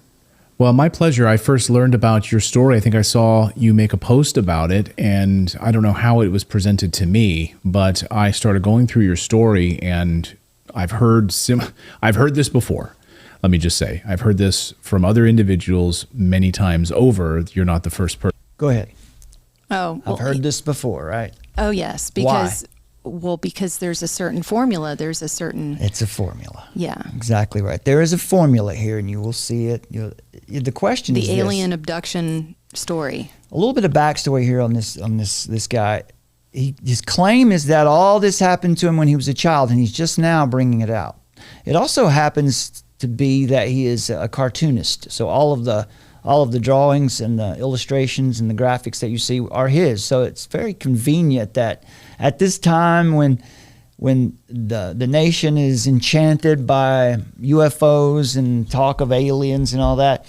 Well, my pleasure. I first learned about your story. I think I saw you make a post about it, and I don't know how it was presented to me, but I started going through your story, and I've heard this before. Let me just say, I've heard this from other individuals many times over. You're not the first person. Go ahead. Oh, I've heard this before, right? Oh, yes. Because there's a certain formula. It's a formula. Yeah. Exactly right. There is a formula here, and you will see it. The question is the alien abduction story. A little bit of backstory here on this guy. His claim is that all this happened to him when he was a child, and he's just now bringing it out. It also happens to be that he is a cartoonist. So all of the drawings and the illustrations and the graphics that you see are his. So it's very convenient that at this time when the nation is enchanted by UFOs and talk of aliens and all that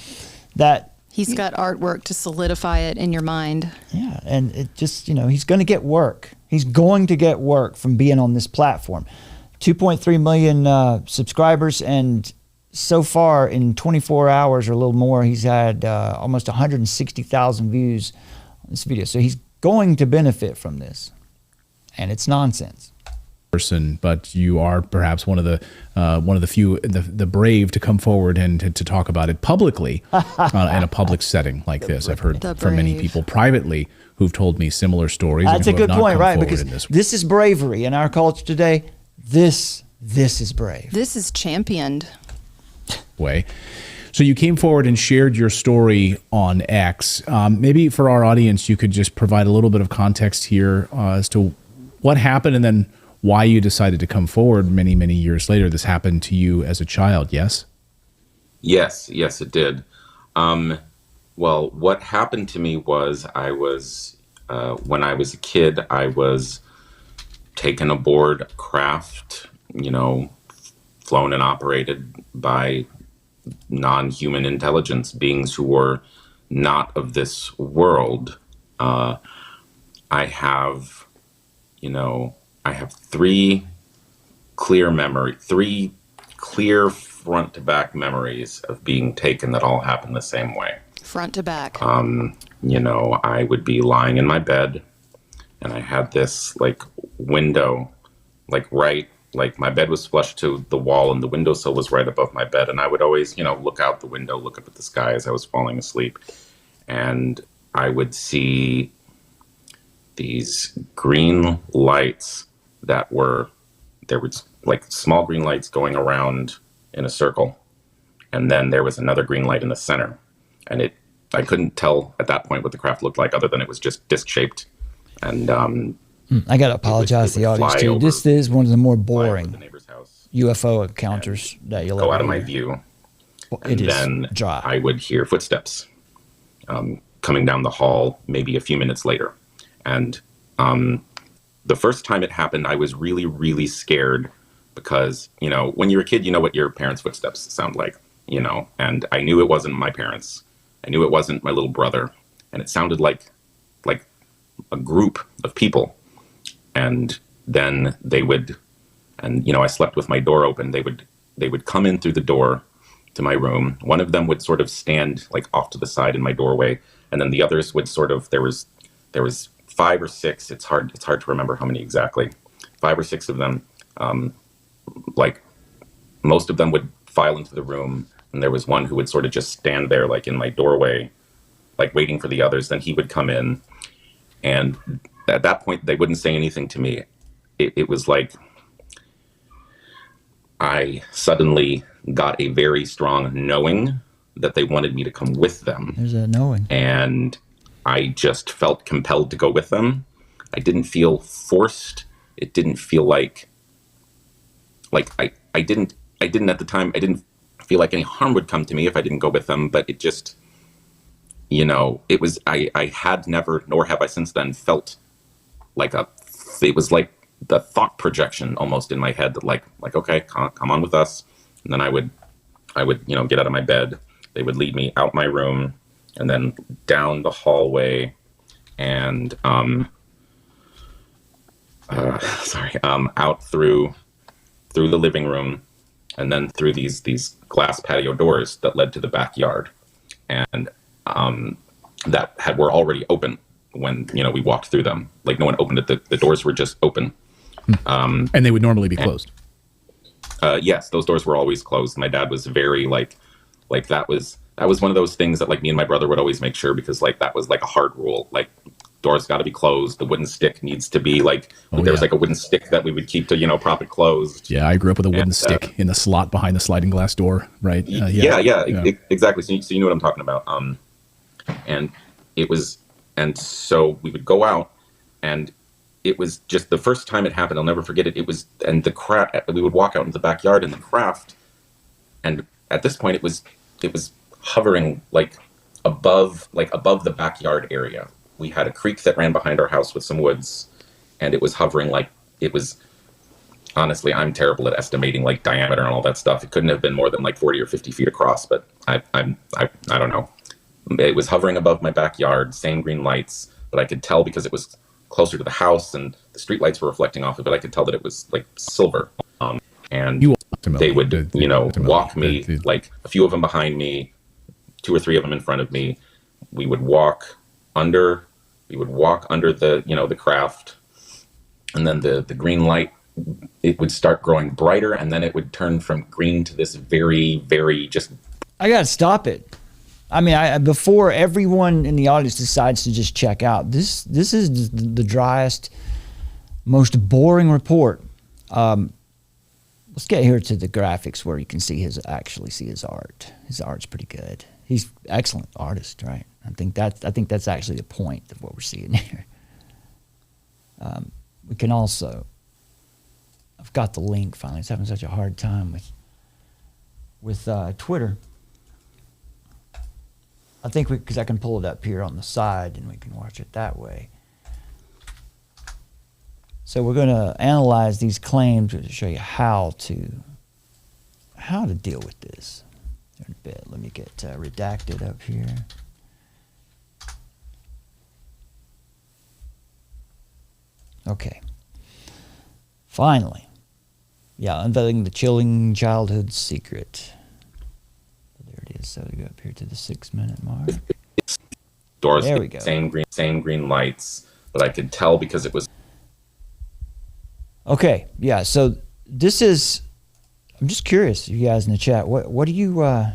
he's got artwork to solidify it in your mind. Yeah, and it just, he's going to get work. He's going to get work from being on this platform. 2.3 million subscribers, and so far in 24 hours or a little more, he's had almost 160,000 views on this video. So he's going to benefit from this, and it's nonsense. person, but you are perhaps one of the few, the brave to come forward and to talk about it publicly in a public setting like this. I've heard from many people privately who've told me similar stories. That's a good point, right? Because this is bravery in our culture today. This is brave. This is championed. Way. So you came forward and shared your story on X. Maybe for our audience, you could just provide a little bit of context here as to what happened and then why you decided to come forward many, many years later. This happened to you as a child, yes? Yes, it did. Well, what happened to me was when I was a kid, I was taken aboard craft, flown and operated by non-human intelligence beings who were not of this world. I have three clear front to back memories of being taken that all happened the same way. Front to back. I would be lying in my bed and I had this window, my bed was flush to the wall and the windowsill was right above my bed. And I would always, look out the window, look up at the sky as I was falling asleep. And I would see these green lights there was small green lights going around in a circle. And then there was another green light in the center. And I couldn't tell at that point what the craft looked like other than it was just disc shaped. And I got to apologize to the audience too. This is one of the more boring UFO encounters that you'll ever go out of my hear. view. It is then dry. I would hear footsteps coming down the hall maybe a few minutes later. And the first time it happened, I was really, really scared because, when you're a kid, you know what your parents' footsteps sound like, and I knew it wasn't my parents. I knew it wasn't my little brother. And it sounded like a group of people. And then I slept with my door open. They would come in through the door to my room. One of them would sort of stand off to the side in my doorway. And then the others would there was 5 or 6. It's hard to remember how many exactly. 5 or 6 of them, most of them would file into the room. And there was one who would sort of just stand there in my doorway, waiting for the others. Then he would come in. And at that point, they wouldn't say anything to me. It was like I suddenly got a very strong knowing that they wanted me to come with them. There's a knowing. And I just felt compelled to go with them. I didn't feel forced. It didn't feel like I didn't at the time, I didn't feel like any harm would come to me if I didn't go with them, but it just, it was, I had never, nor have I since then felt it was like the thought projection almost in my head that okay, come on with us. And then I would, get out of my bed. They would lead me out my room and then down the hallway and, out through the living room and then through these glass patio doors that led to the backyard. And, were already open when, we walked through them. No one opened it. The doors were just open. And they would normally be closed. Yes, those doors were always closed. My dad was very that was one of those things that me and my brother would always make sure, because that was a hard rule. Doors got to be closed. The wooden stick needs to be there was a wooden stick that we would keep to, prop it closed. Yeah, I grew up with a wooden stick in the slot behind the sliding glass door, right? Exactly. So you know what I'm talking about. And it was, and so we would go out, and it was just the first time it happened. I'll never forget it. It was, and the craft, we would walk out into the backyard, and the craft, and at this point it was hovering above the backyard area. We had a creek that ran behind our house with some woods, and it was hovering it was, honestly, I'm terrible at estimating diameter and all that stuff. It couldn't have been more than 40 or 50 feet across, but I don't know. It was hovering above my backyard, same green lights, but I could tell because it was closer to the house and the street lights were reflecting off of it. I could tell that it was silver. And they would, walk me, a few of them behind me, 2 or 3 of them in front of me. We would walk under the, the craft, and then the green light it would start growing brighter, and then it would turn from green to this very, very just. I got to stop it. I mean, before everyone in the audience decides to just check out, this is the driest, most boring report. Let's get here to the graphics where you can see his art. His art's pretty good. He's excellent artist, right? I think that's actually the point of what we're seeing here. We can also, I've got the link finally. It's having such a hard time with Twitter. I think because I can pull it up here on the side and we can watch it that way. So we're going to analyze these claims to show you how to deal with this in a bit. Let me get redacted up here. Okay. Finally. Yeah, unveiling the chilling childhood secret. There it is. So we go up here to the 6-minute mark. Doors, there we go. Same green lights, but I could tell because it was. Okay, yeah. So this is. I'm just curious, you guys in the chat. What do you?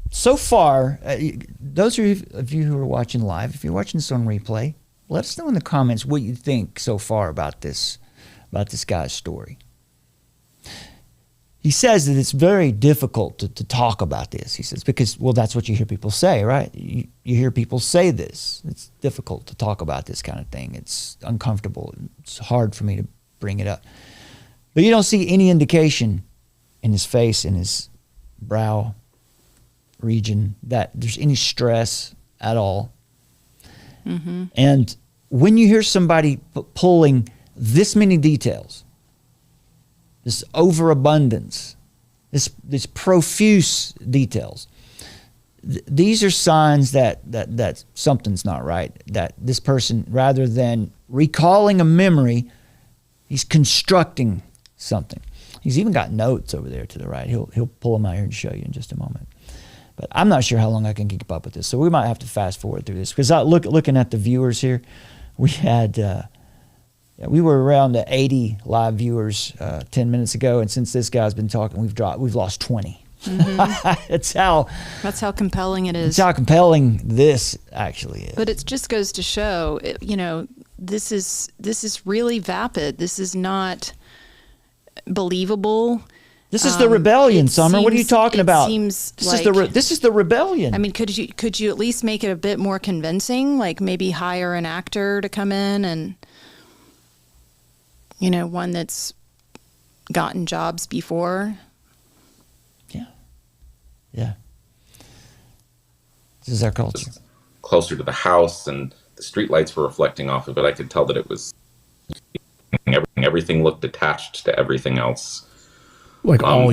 So far, those of you who are watching live, if you're watching this on replay, let us know in the comments what you think so far about this guy's story. He says that it's very difficult to talk about this. He says, because, well, that's what you hear people say, right? You hear people say this. It's difficult to talk about this kind of thing. It's uncomfortable. It's hard for me to bring it up. But you don't see any indication in his face, in his brow region, that there's any stress at all. Mm-hmm. And when you hear somebody pulling this many details, this overabundance, this profuse details, these are signs that something's not right. That this person, rather than recalling a memory, he's constructing something. He's even got notes over there to the right. He'll pull them out here and show you in just a moment. But I'm not sure how long I can keep up with this, so we might have to fast forward through this. Because looking at the viewers here, we had. We were around 80 live viewers 10 minutes ago, and since this guy's been talking, we've lost 20. Mm-hmm. That's how compelling it is. That's how compelling this actually is. But it just goes to show, this is really vapid. This is not believable. This is the rebellion, Summer. What are you talking about? Seems this is the rebellion. I mean, could you at least make it a bit more convincing? Like maybe hire an actor to come in and. One that's gotten jobs before. Yeah. This is our culture. Closer to the house, and the streetlights were reflecting off of it. I could tell that it was. Everything looked attached to everything else. Like all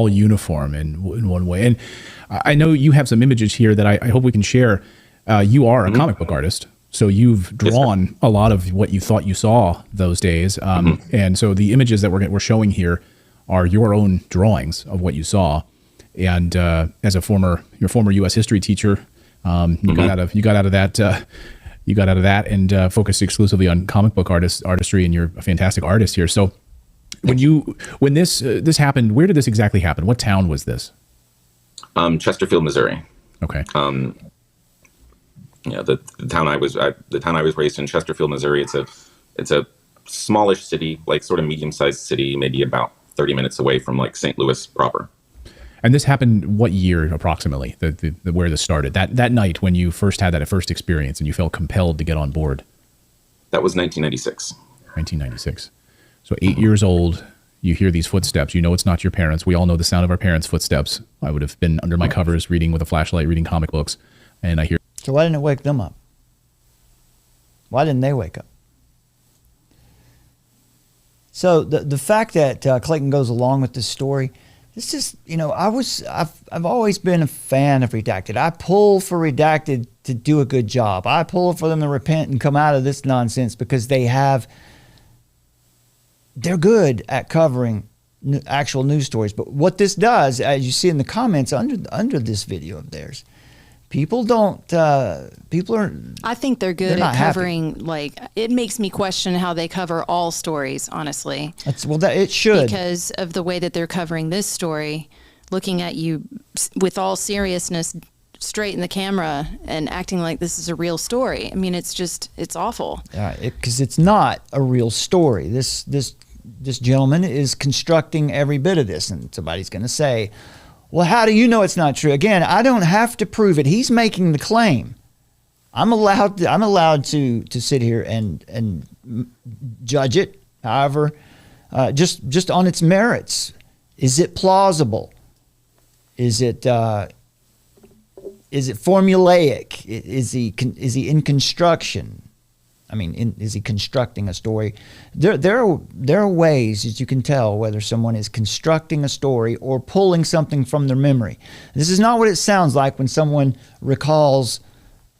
uniform in one way. And I know you have some images here that I hope we can share. You are a comic book artist. So you've drawn a lot of what you thought you saw those days, and so the images that we're showing here are your own drawings of what you saw. And as your former U.S. history teacher, you got out of that and focused exclusively on comic book artistry, and you're a fantastic artist here. So when this happened, where did this exactly happen? What town was this? Chesterfield, Missouri. Okay. Yeah, the town I was raised in, Chesterfield, Missouri. It's a smallish city, like sort of medium-sized city, maybe about 30 minutes away from like St. Louis proper. And this happened what year approximately? Where this started? That night when you first had that first experience and you felt compelled to get on board. That was 1996. 1996. So 8 years old. You hear these footsteps. You know it's not your parents. We all know the sound of our parents' footsteps. I would have been under my covers reading with a flashlight, reading comic books, and I hear. So why didn't it wake them up? Why didn't they wake up? So the fact that Clayton goes along with this story, this is, I've always been a fan of Redacted. I pull for Redacted to do a good job. I pull for them to repent and come out of this nonsense because they're good at covering actual news stories. But what this does, as you see in the comments under this video of theirs, People don't. People are. I think they're good They're at not happy. covering. Like, it makes me question how they cover all stories. Honestly, It should, because of the way that they're covering this story, looking at you with all seriousness, straight in the camera, and acting like this is a real story. I mean, it's awful. because it's not a real story. This gentleman is constructing every bit of this, and somebody's going to say, well, how do you know it's not true? Again, I don't have to prove it. He's making the claim. I'm allowed to sit here and judge it. However, just on its merits. Is it plausible? Is it formulaic? Is he in construction? I mean, is he constructing a story? There are ways that you can tell whether someone is constructing a story or pulling something from their memory. This is not what it sounds like when someone recalls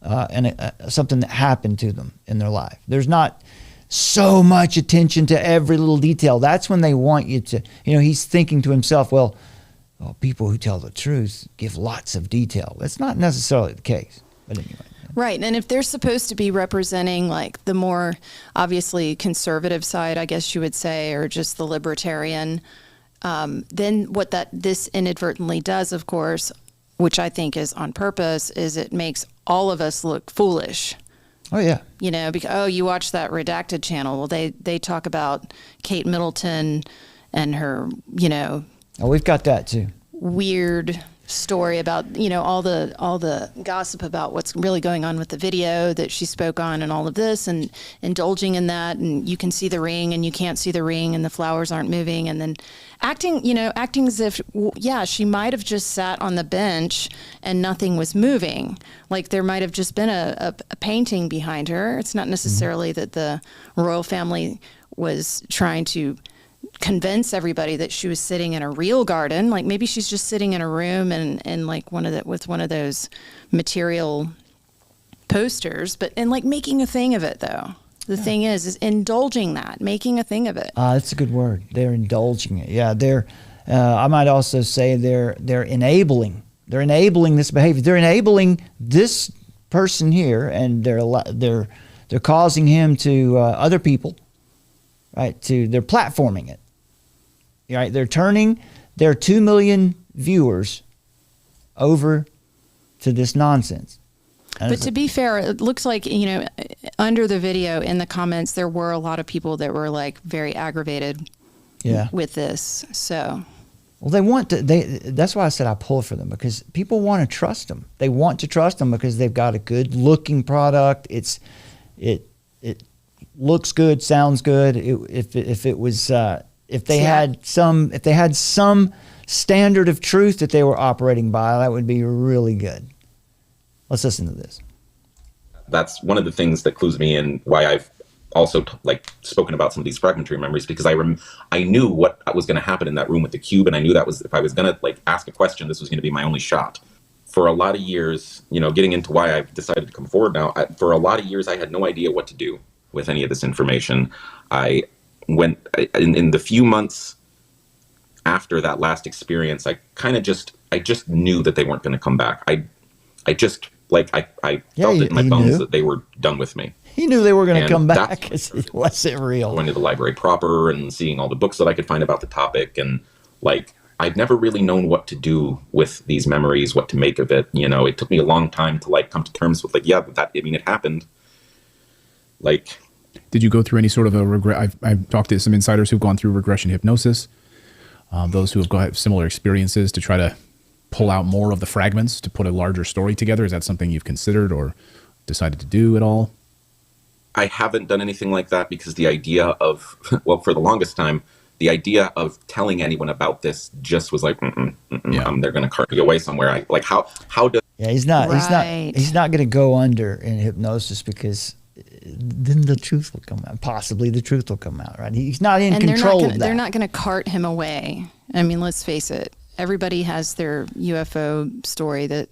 something that happened to them in their life. There's not so much attention to every little detail. That's when they want you to, he's thinking to himself, well, people who tell the truth give lots of detail. That's not necessarily the case. But anyway. Right. And if they're supposed to be representing like the more obviously conservative side, I guess you would say, or just the libertarian, then what this inadvertently does, of course, which I think is on purpose, is it makes all of us look foolish. Oh, yeah. Because, you watch that Redacted channel. Well, they talk about Kate Middleton and her, Oh, we've got that too. Weird story about all the gossip about what's really going on with the video that she spoke on and all of this, and indulging in that, and you can see the ring and you can't see the ring and the flowers aren't moving, and then acting as if she might have just sat on the bench and nothing was moving, like there might have just been a painting behind her. It's not necessarily that the royal family was trying to convince everybody that she was sitting in a real garden. Like maybe she's just sitting in a room and like with one of those material posters, and like making a thing of it though. The thing is indulging that, making a thing of it. That's a good word. They're indulging it. Yeah, I might also say they're enabling. They're enabling this behavior. They're enabling this person here, and they're causing him to other people, right? They're platforming it. Right? They're turning their 2 million viewers over to this nonsense. But to be fair, it looks like, under the video in the comments, there were a lot of people that were like very aggravated with this. So, well, they want to, that's why I said I pull for them, because people want to trust them. They want to trust them because they've got a good looking product. It looks good, sounds good. If they had some standard of truth that they were operating by, that would be really good. Let's listen to this. That's one of the things that clues me in why I've also spoken about some of these fragmentary memories, because I knew what was going to happen in that room with the cube, and I knew that was, if I was going to ask a question, this was going to be my only shot. For a lot of years, getting into why I've decided to come forward now, for a lot of years I had no idea what to do with any of this information. In the few months after that last experience, I just knew that they weren't going to come back. I felt it in my bones that they were done with me. He knew they were going to come back because it wasn't real. Going to the library proper and seeing all the books that I could find about the topic, and I've never really known what to do with these memories, what to make of it. It took me a long time to come to terms with it happened. Did you go through any sort of a regret? I've talked to some insiders who've gone through regression hypnosis, those who have got similar experiences, to try to pull out more of the fragments to put a larger story together. Is that something you've considered or decided to do at all? I haven't done anything like that because the idea of, for the longest time, the idea of telling anyone about this just was like, they're going to cart me away somewhere. How does? Yeah, he's not going to go under in hypnosis, because then the truth will come out. Possibly the truth will come out, right? He's not in control of that. They're not going to cart him away. I mean, let's face it. Everybody has their UFO story that,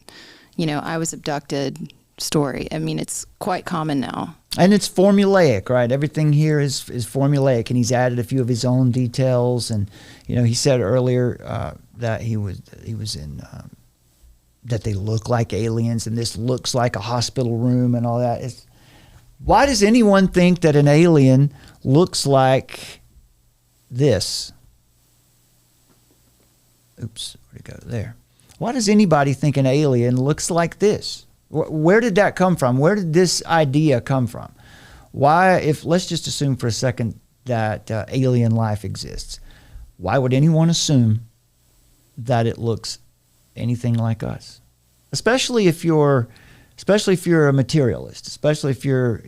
I was abducted story. I mean, it's quite common now. And it's formulaic, right? Everything here is formulaic, and he's added a few of his own details. And he said earlier that he was in that they look like aliens and this looks like a hospital room and all that. Why does anyone think that an alien looks like this? Oops, where'd it go? There. Why does anybody think an alien looks like this? Where did that come from? Where did this idea come from? Why, let's just assume for a second that alien life exists. Why would anyone assume that it looks anything like us? Especially if you're a materialist, especially if you're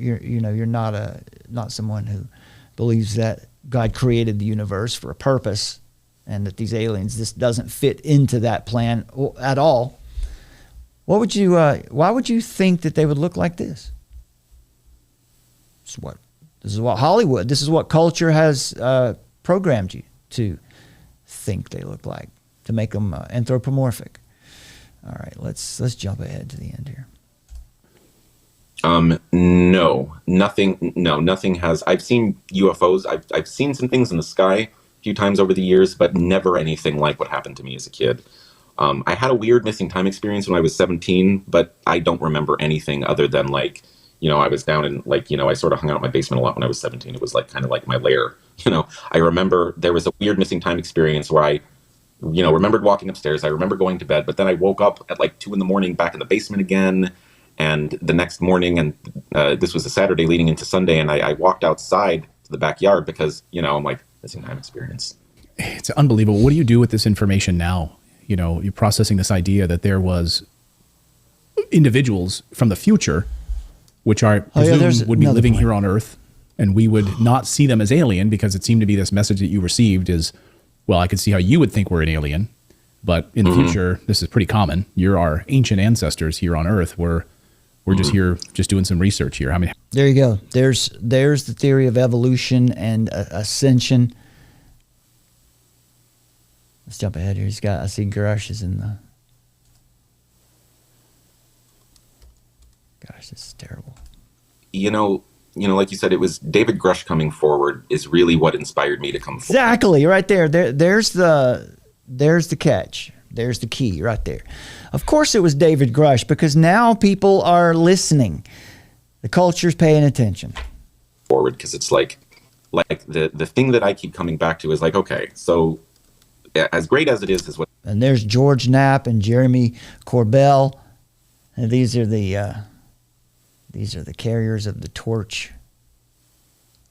not someone who believes that God created the universe for a purpose and that these aliens, this doesn't fit into that plan at all. Why would you think that they would look like this? This is what Hollywood, this is what culture has programmed you to think they look like, to make them anthropomorphic. All right, let's jump ahead to the end here. No, nothing has. I've seen UFOs. I've seen some things in the sky a few times over the years, but never anything like what happened to me as a kid. I had a weird missing time experience when I was 17, but I don't remember anything other than like, I was down in I sort of hung out in my basement a lot when I was 17. It was like kind of like my lair. I remember there was a weird missing time experience where I, remembered walking upstairs. I remember going to bed, but then I woke up at like 2 a.m. back in the basement again. And the next morning, and this was a Saturday leading into Sunday, and I walked outside to the backyard because, I'm like, missing time experience. It's unbelievable. What do you do with this information now? You're processing this idea that there was individuals from the future, which are presumed would be living here on Earth, and we would not see them as alien because it seemed to be this message that you received is, well, I could see how you would think we're an alien, but in the future, this is pretty common. You're our ancient ancestors here on Earth. We're just here, just doing some research here. There you go. There's the theory of evolution and ascension. Let's jump ahead here. I see Grush is in the. Gosh, this is terrible. Like you said, it was David Grush coming forward is really what inspired me to come forward. Exactly, right there. There's the catch. There's the key right there. Of course it was David Grush because now people are listening. The culture's paying attention. Forward, because it's like the thing that I keep coming back to is like, okay, so as great as it is what. And there's George Knapp and Jeremy Corbell. And these are the carriers of the torch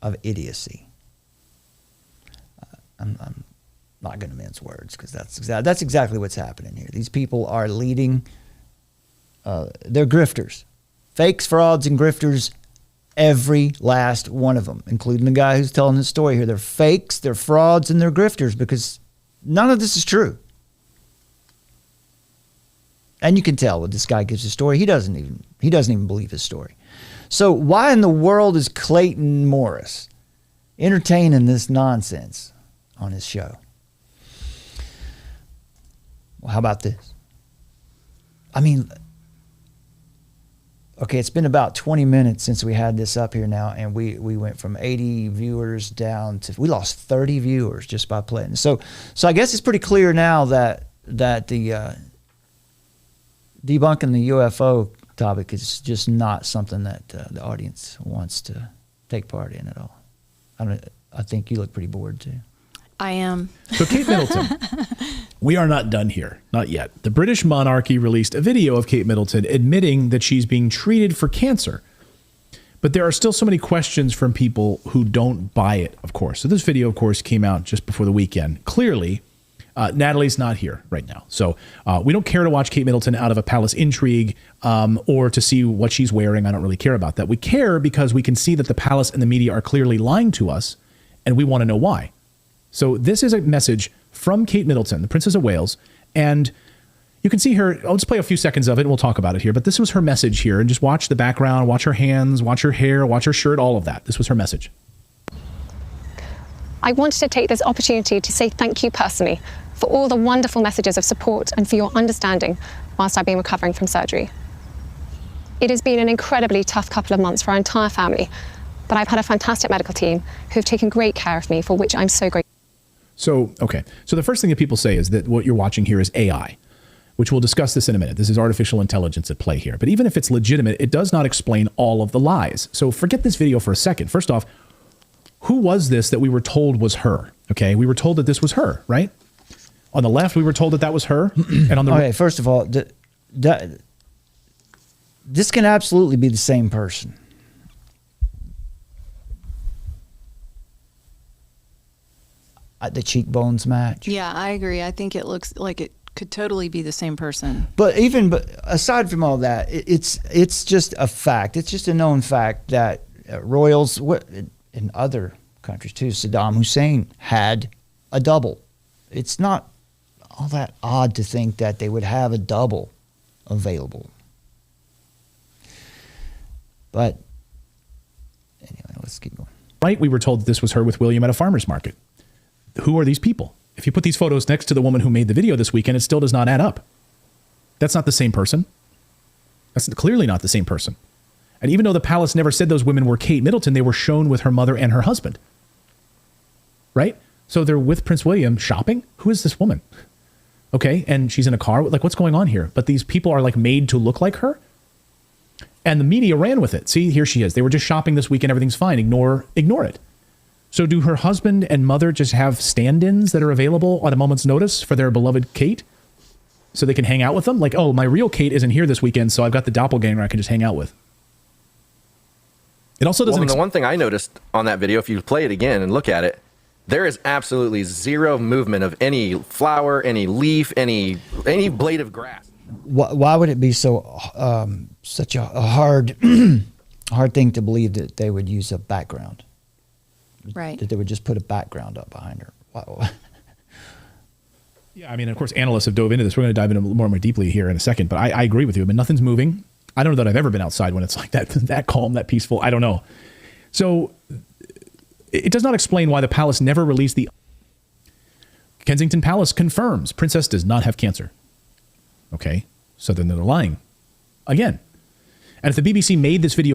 of idiocy. I'm not going to mince words because that's exactly what's happening here. These people are leading. They're grifters, fakes, frauds, and grifters. Every last one of them, including the guy who's telling the story here. They're fakes, they're frauds, and they're grifters because none of this is true. And you can tell when this guy gives a story, he doesn't even believe his story. So why in the world is Clayton Morris entertaining this nonsense on his show? Well, how about this? Okay, it's been about 20 minutes since we had this up here now, and we went from 80 viewers down to, we lost 30 viewers just by playing. So I guess it's pretty clear now that the debunking the UFO topic is just not something that the audience wants to take part in at all. I think you look pretty bored too. I am. So Kate Middleton, we are not done here. Not yet. The British monarchy released a video of Kate Middleton admitting that she's being treated for cancer. But there are still so many questions from people who don't buy it, of course. So this video, of course, came out just before the weekend. Clearly, Natalie's not here right now. So we don't care to watch Kate Middleton out of a palace intrigue or to see what she's wearing. I don't really care about that. We care because we can see that the palace and the media are clearly lying to us, and we want to know why. So this is a message from Kate Middleton, the Princess of Wales, and you can see her. I'll just play a few seconds of it and we'll talk about it here. But this was her message here, and just watch the background, watch her hands, watch her hair, watch her shirt, all of that. This was her message. I wanted to take this opportunity to say thank you personally for all the wonderful messages of support and for your understanding whilst I've been recovering from surgery. It has been an incredibly tough couple of months for our entire family, but I've had a fantastic medical team who have taken great care of me, for which I'm so grateful. So, okay. So the first thing that people say is that what you're watching here is AI. which we'll discuss this in a minute. This is artificial intelligence at play here. But even if it's legitimate, it does not explain all of the lies. So forget this video for a second. First off, who was this that we were told was her? Okay, we were told that this was her, right? On the left, we were told that that was her. And on the okay, first of all, this can absolutely be the same person. The cheekbones match. Yeah, I agree. I think it looks like it could totally be the same person. But aside from all that, it's just a fact. It's just a known fact that royals in other countries too, Saddam Hussein had a double. It's not all that odd to think that they would have a double available. But anyway, let's keep going. Right, we were told that this was her with William at a farmer's market. Who are these people? If you put these photos next to the woman who made the video this weekend, it still does not add up. That's not the same person. That's clearly not the same person. And even though the palace never said those women were Kate Middleton, they were shown with her mother and her husband. Right? So they're with Prince William shopping? Who is this woman? Okay, and she's in a car. Like, what's going on here? But these people are like made to look like her? And the media ran with it. See, here she is. They were just shopping this weekend. Everything's fine. Ignore it. So do her husband and mother just have stand-ins that are available on a moment's notice for their beloved Kate? So they can hang out with them? Like, oh, my real Kate isn't here this weekend, so I've got the doppelganger I can just hang out with. It also doesn't... Well, the one thing I noticed on that video, if you play it again and look at it, there is absolutely zero movement of any flower, any leaf, any blade of grass. Why would it be so such a hard hard thing to believe that they would use a background? Right. That they would just put a background up behind her. Wow. Yeah, I mean, of course, analysts have dove into this. We're going to dive into more and more deeply here in a second. But I agree with you. I mean, nothing's moving. I don't know that I've ever been outside when it's like that calm, that peaceful. I don't know. So it does not explain why the palace never released the... Kensington Palace confirms princess does not have cancer. Okay, so then they're lying again. And if the BBC made this video...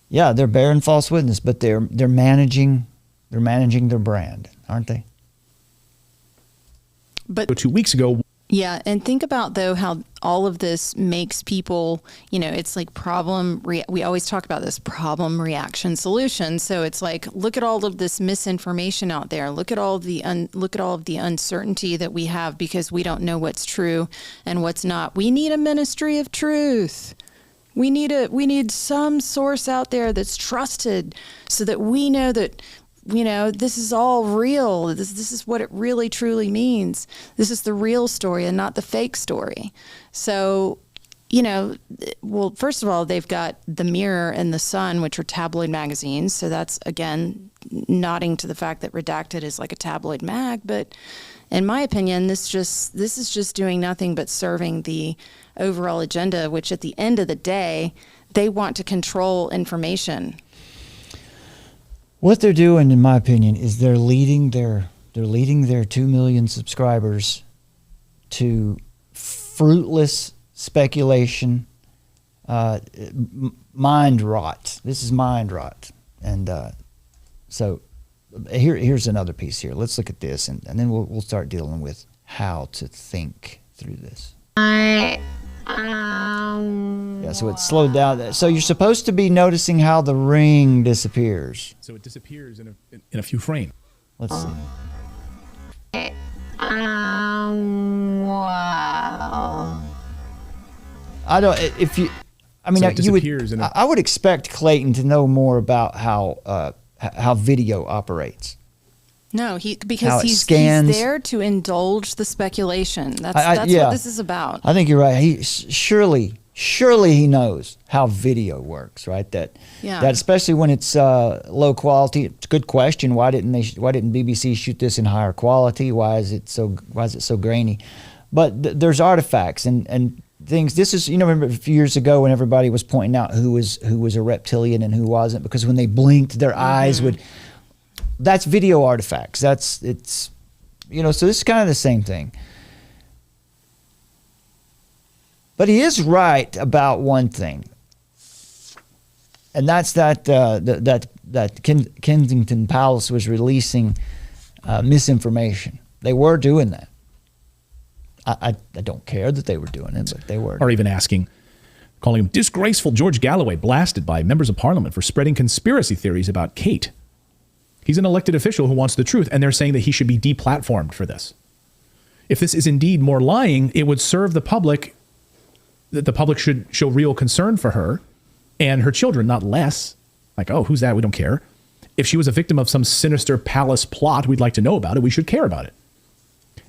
Yeah, they're bearing false witness, but they're managing their brand, aren't they? But 2 weeks ago... Yeah, and think about, though, how all of this makes people, it's like we always talk about this problem, reaction, solution. So it's like, look at all of this misinformation out there. Look at all of the uncertainty that we have because we don't know what's true and what's not. We need a ministry of truth. We need some source out there that's trusted so that we know that this is all real. This is what it really, truly means. This is the real story and not the fake story. So, well, first of all, they've got the Mirror and the Sun, which are tabloid magazines. So that's, again, nodding to the fact that Redacted is like a tabloid mag. But in my opinion, this is just doing nothing but serving the overall agenda, which at the end of the day, they want to control information. What they're doing, in my opinion, is they're leading their 2 million subscribers to fruitless speculation, mind rot. This is mind rot, and so here's another piece here. Let's look at this, and then we'll start dealing with how to think through this. Yeah, so it's slowed down. So you're supposed to be noticing how the ring disappears. So it disappears in a few frames. Let's see. Wow. I don't. If you, I mean, So it you would. disappears in a- I would expect Clayton to know more about how video operates. No, How because it he's scans. there to indulge the speculation. That's yeah. what this is about. I think you're right. He surely he knows how video works, right? That especially when it's low quality. It's a good question. Why didn't BBC shoot this in higher quality? Why is it so grainy? But there's artifacts and things. This is, remember a few years ago when everybody was pointing out who was a reptilian and who wasn't, because when they blinked, their eyes would. That's video artifacts. So this is kind of the same thing. But he is right about one thing, and that's that Kensington Palace was releasing misinformation. They were doing that. I don't care that they were doing it, but they were. Or even calling him disgraceful George Galloway, blasted by members of parliament for spreading conspiracy theories about Kate. He's an elected official who wants the truth, and they're saying that he should be deplatformed for this. If this is indeed more lying, it would serve the public, that the public should show real concern for her and her children, not less. Like, oh, who's that? We don't care. If she was a victim of some sinister palace plot, we'd like to know about it. We should care about it.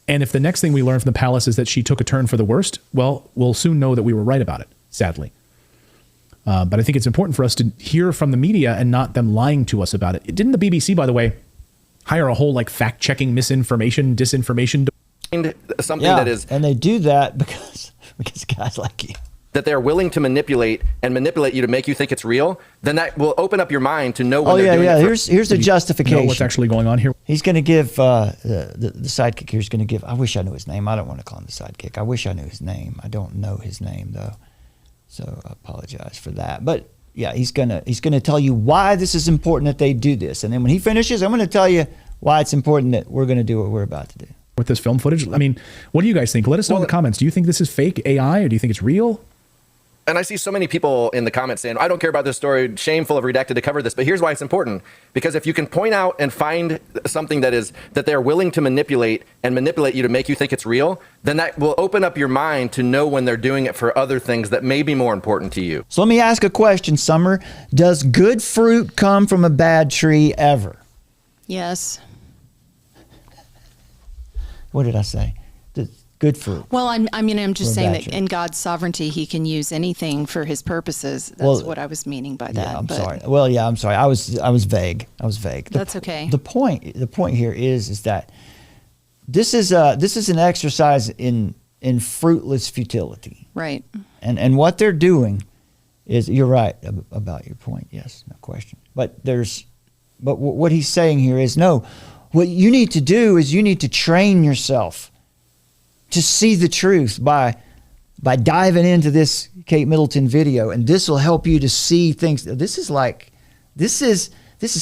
And if the next thing we learn from the palace is that she took a turn for the worst, well, we'll soon know that we were right about it, sadly. But I think it's important for us to hear from the media and not them lying to us about it. Didn't the BBC, by the way, hire a whole like fact-checking misinformation, disinformation? Something that is... And they do that because guys like you. That they're willing to manipulate you to make you think it's real, then that will open up your mind to know when they're doing it. Here's the justification. Know what's actually going on here. He's going to give, the sidekick here is going to give, I wish I knew his name. I don't want to call him the sidekick. I wish I knew his name. I don't know his name, though. So I apologize for that. But yeah, he's gonna tell you why this is important that they do this. And then when he finishes, I'm going to tell you why it's important that we're going to do what we're about to do. With this film footage, I mean, what do you guys think? Let us know in the comments. Do you think this is fake AI or do you think it's real? And I see so many people in the comments saying, I don't care about this story, shameful of Redacted to cover this. But here's why it's important. Because if you can point out and find something that they're willing to manipulate you to make you think it's real, then that will open up your mind to know when they're doing it for other things that may be more important to you. So let me ask a question, Summer. Does good fruit come from a bad tree ever? Yes. What did I say? Good fruit. Well, I'm just saying that in God's sovereignty, he can use anything for his purposes. That's what I was meaning by that. Yeah, I'm sorry. Well, yeah, I'm sorry. I was vague. That's okay. The point here is that this is an exercise in fruitless futility. Right. And what they're doing is, you're right about your point. Yes, no question. But what he's saying here is, no, what you need to do is you need to train yourself to see the truth by diving into this Kate Middleton video, and this will help you to see things. This is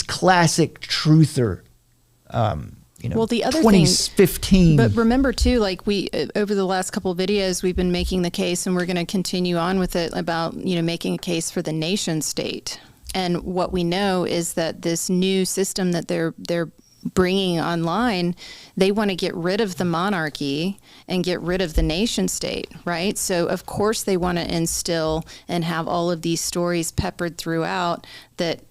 classic truther. Well, the other 2015. But remember too, like we over the last couple of videos, we've been making the case, and we're going to continue on with it about making a case for the nation state. And what we know is that this new system that they're bringing online, they want to get rid of the monarchy and get rid of the nation state, right? So of course they want to instill and have all of these stories peppered throughout that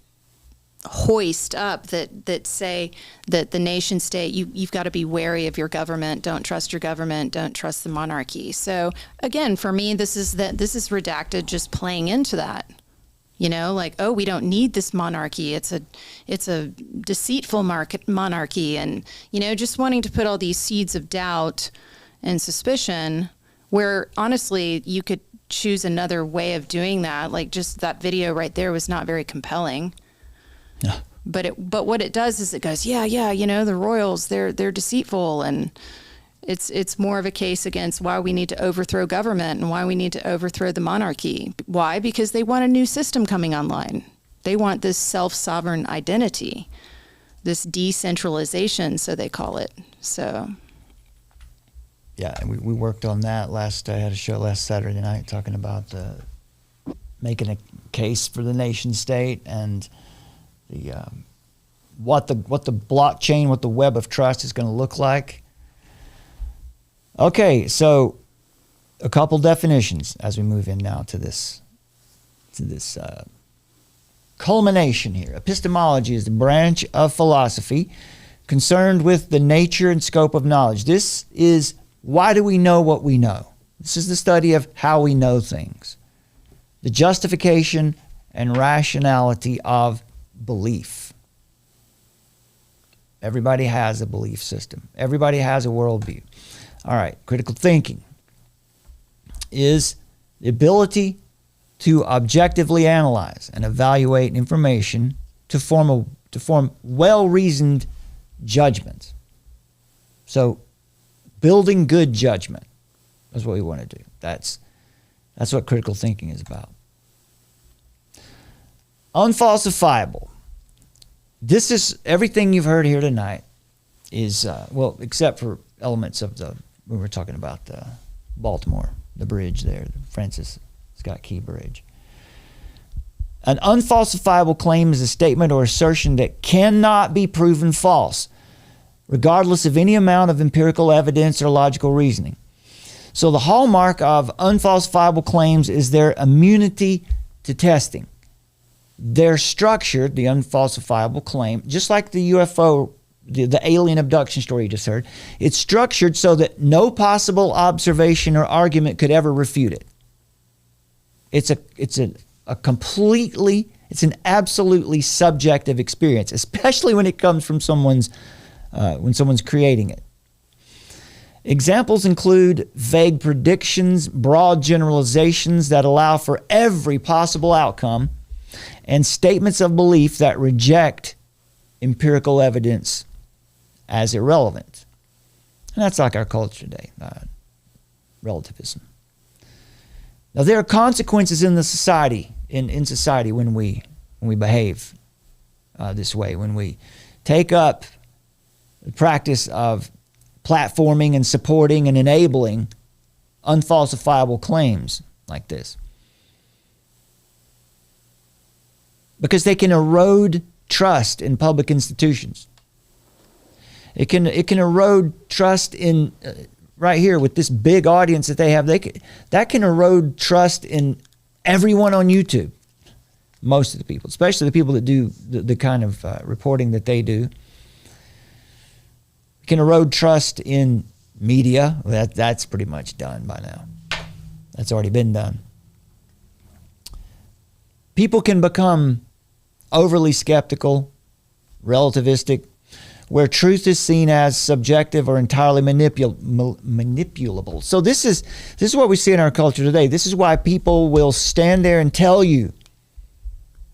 hoist up, that say that the nation state, you've got to be wary of your government, don't trust your government, don't trust the monarchy. So again, for me, this is Redacted just playing into that. Like, oh, we don't need this monarchy. It's a deceitful monarchy, and just wanting to put all these seeds of doubt and suspicion, where honestly you could choose another way of doing that. Like, just that video right there was not very compelling. Yeah. But what it does is it goes, yeah, the royals, they're deceitful, and it's more of a case against why we need to overthrow government and why we need to overthrow the monarchy. Why? Because they want a new system coming online. They want this self-sovereign identity, this decentralization, so they call it. So. Yeah, and we worked on that I had a show last Saturday night talking about making a case for the nation state and the what the blockchain, what the web of trust is going to look like. Okay, so a couple definitions as we move in now to this culmination here. Epistemology is the branch of philosophy concerned with the nature and scope of knowledge. This is why do we know what we know? This is the study of how we know things. The justification and rationality of belief. Everybody has a belief system. Everybody has a worldview. All right, critical thinking is the ability to objectively analyze and evaluate information to form well-reasoned judgments. So, building good judgment is what we want to do. That's what critical thinking is about. Unfalsifiable. This is everything you've heard here tonight is, except for elements of the we were talking about Baltimore, the bridge there, the Francis Scott Key Bridge. An unfalsifiable claim is a statement or assertion that cannot be proven false, regardless of any amount of empirical evidence or logical reasoning. So the hallmark of unfalsifiable claims is their immunity to testing. They're structured, the unfalsifiable claim, just like the UFO, the alien abduction story you just heard, it's structured so that no possible observation or argument could ever refute it. It's an absolutely subjective experience, especially when it comes from when someone's creating it. Examples include vague predictions, broad generalizations that allow for every possible outcome, and statements of belief that reject empirical evidence as irrelevant. And that's like our culture today, relativism. Now, there are consequences in the society, in society when we behave this way, when we take up the practice of platforming and supporting and enabling unfalsifiable claims like this. Because they can erode trust in public institutions. It can erode trust in, right here with this big audience that they have, that can erode trust in everyone on YouTube. Most of the people, especially the people that do the kind of reporting that they do. It can erode trust in media. That's pretty much done by now. That's already been done. People can become overly skeptical, relativistic, where truth is seen as subjective or entirely manipulable. So this is what we see in our culture today. This is why people will stand there and tell you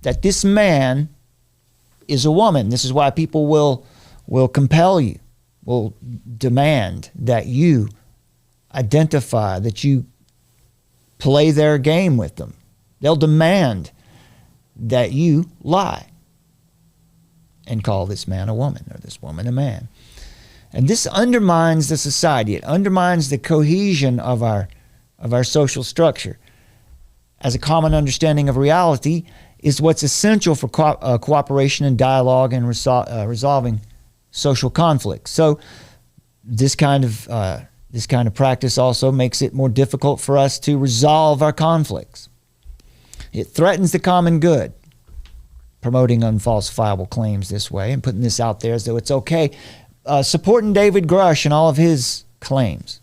that this man is a woman. This is why people will compel you, will demand that you identify, that you play their game with them. They'll demand that you lie and call this man a woman or this woman a man. And this undermines the society. It undermines the cohesion of our social structure. As a common understanding of reality is what's essential for cooperation and dialogue and resolving social conflicts. So this kind of practice also makes it more difficult for us to resolve our conflicts. It threatens the common good, promoting unfalsifiable claims this way and putting this out there as though it's okay. Supporting David Grush and all of his claims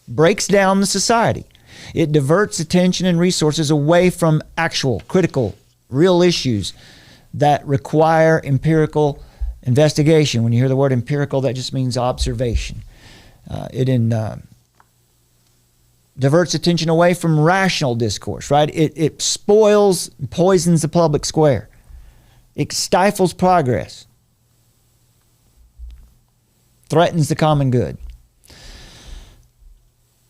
breaks down the society. It diverts attention and resources away from actual, critical, real issues that require empirical investigation. When you hear the word empirical, that just means observation. It diverts attention away from rational discourse, right? It spoils, poisons the public square. It stifles progress. Threatens the common good.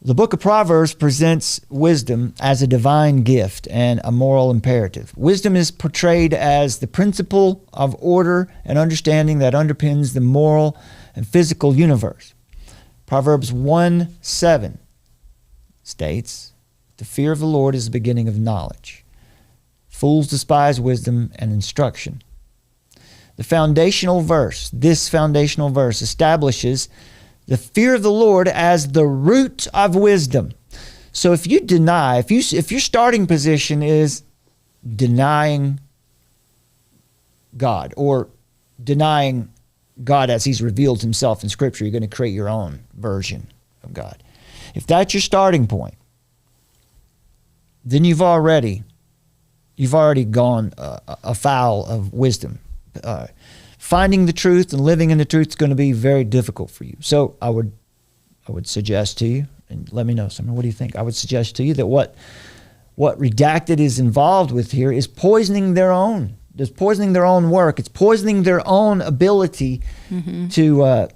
The book of Proverbs presents wisdom as a divine gift and a moral imperative. Wisdom is portrayed as the principle of order and understanding that underpins the moral and physical universe. Proverbs 1:7 states, "The fear of the Lord is the beginning of knowledge. Fools despise wisdom and instruction." This foundational verse establishes the fear of the Lord as the root of wisdom. So if you deny, if your starting position is denying God or denying God as he's revealed himself in Scripture, you're going to create your own version of God. If that's your starting point, then you've already gone afoul of wisdom. Finding the truth and living in the truth is going to be very difficult for you. So I would suggest to you, and let me know, Summer, what do you think? I would suggest to you that what Redacted is involved with here is poisoning their own. It's poisoning their own work. It's poisoning their own ability to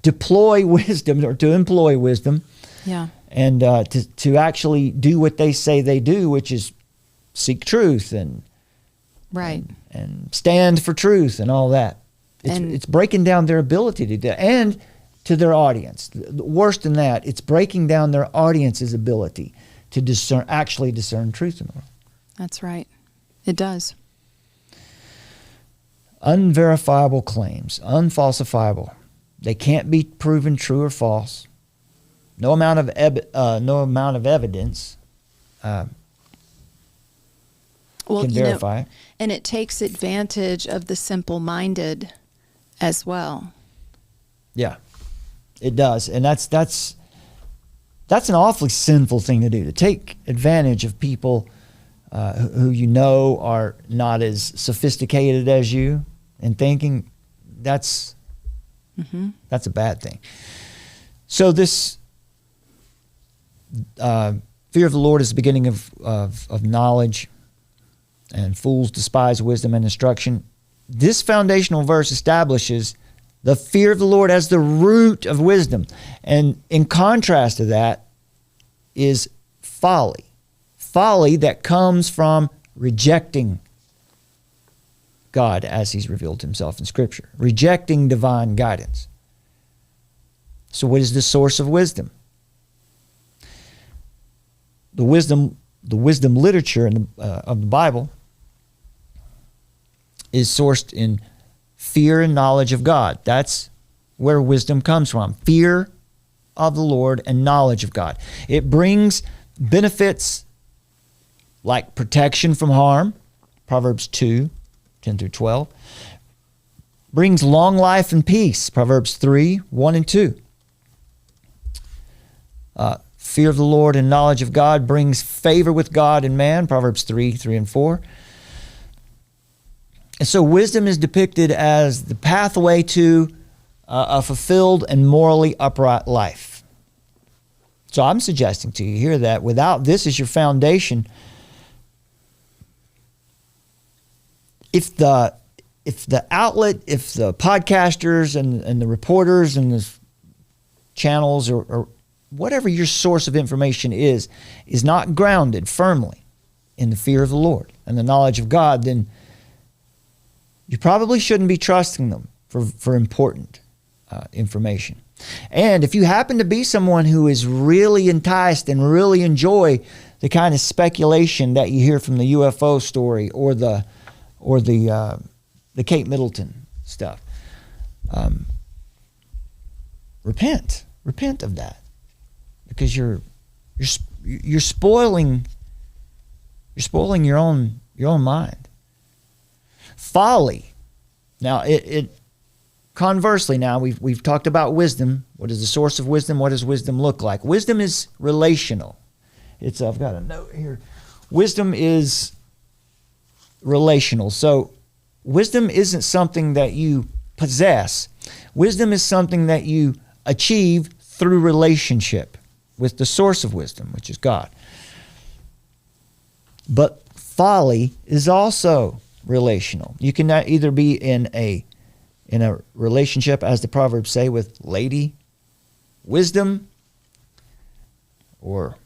deploy wisdom or to employ wisdom. Yeah. And to actually do what they say they do, which is seek truth and right and stand for truth and all that. It's breaking down their ability to do that. And to their audience. Worse than that, it's breaking down their audience's ability to actually discern truth in the world. That's right. It does. Unverifiable claims, unfalsifiable. They can't be proven true or false. No amount of evidence can verify. And it takes advantage of the simple-minded as well. Yeah, it does, and that's an awfully sinful thing to do, to take advantage of people who you know are not as sophisticated as you in thinking. That's a bad thing. So this fear of the Lord is the beginning of knowledge, and fools despise wisdom and instruction. This foundational verse establishes the fear of the Lord as the root of wisdom. And in contrast to that is folly. Folly that comes from rejecting God as he's revealed himself in Scripture, rejecting divine guidance. So what is the source of wisdom? The wisdom literature of the Bible is sourced in fear and knowledge of God. That's where wisdom comes from. Fear of the Lord and knowledge of God. It brings benefits like protection from harm, Proverbs 2:10-12. Brings long life and peace, Proverbs 3:1-2. Fear of the Lord and knowledge of God brings favor with God and man, Proverbs 3:3-4. And so wisdom is depicted as the pathway to a fulfilled and morally upright life. So I'm suggesting to you here that without this as your foundation, if the outlet, if the podcasters and the reporters and the channels or whatever your source of information is not grounded firmly in the fear of the Lord and the knowledge of God, then you probably shouldn't be trusting them for important information. And if you happen to be someone who is really enticed and really enjoy the kind of speculation that you hear from the UFO story or the Kate Middleton stuff, repent of that, because you're spoiling your own mind. Folly. Now, it conversely, now we've talked about wisdom. What is the source of wisdom? What does wisdom look like? Wisdom is relational. I've got a note here. Wisdom is relational. So wisdom isn't something that you possess. Wisdom is something that you achieve through relationship with the source of wisdom, which is God. But folly is also relational. You can either be in a relationship, as the Proverbs say, with Lady Wisdom or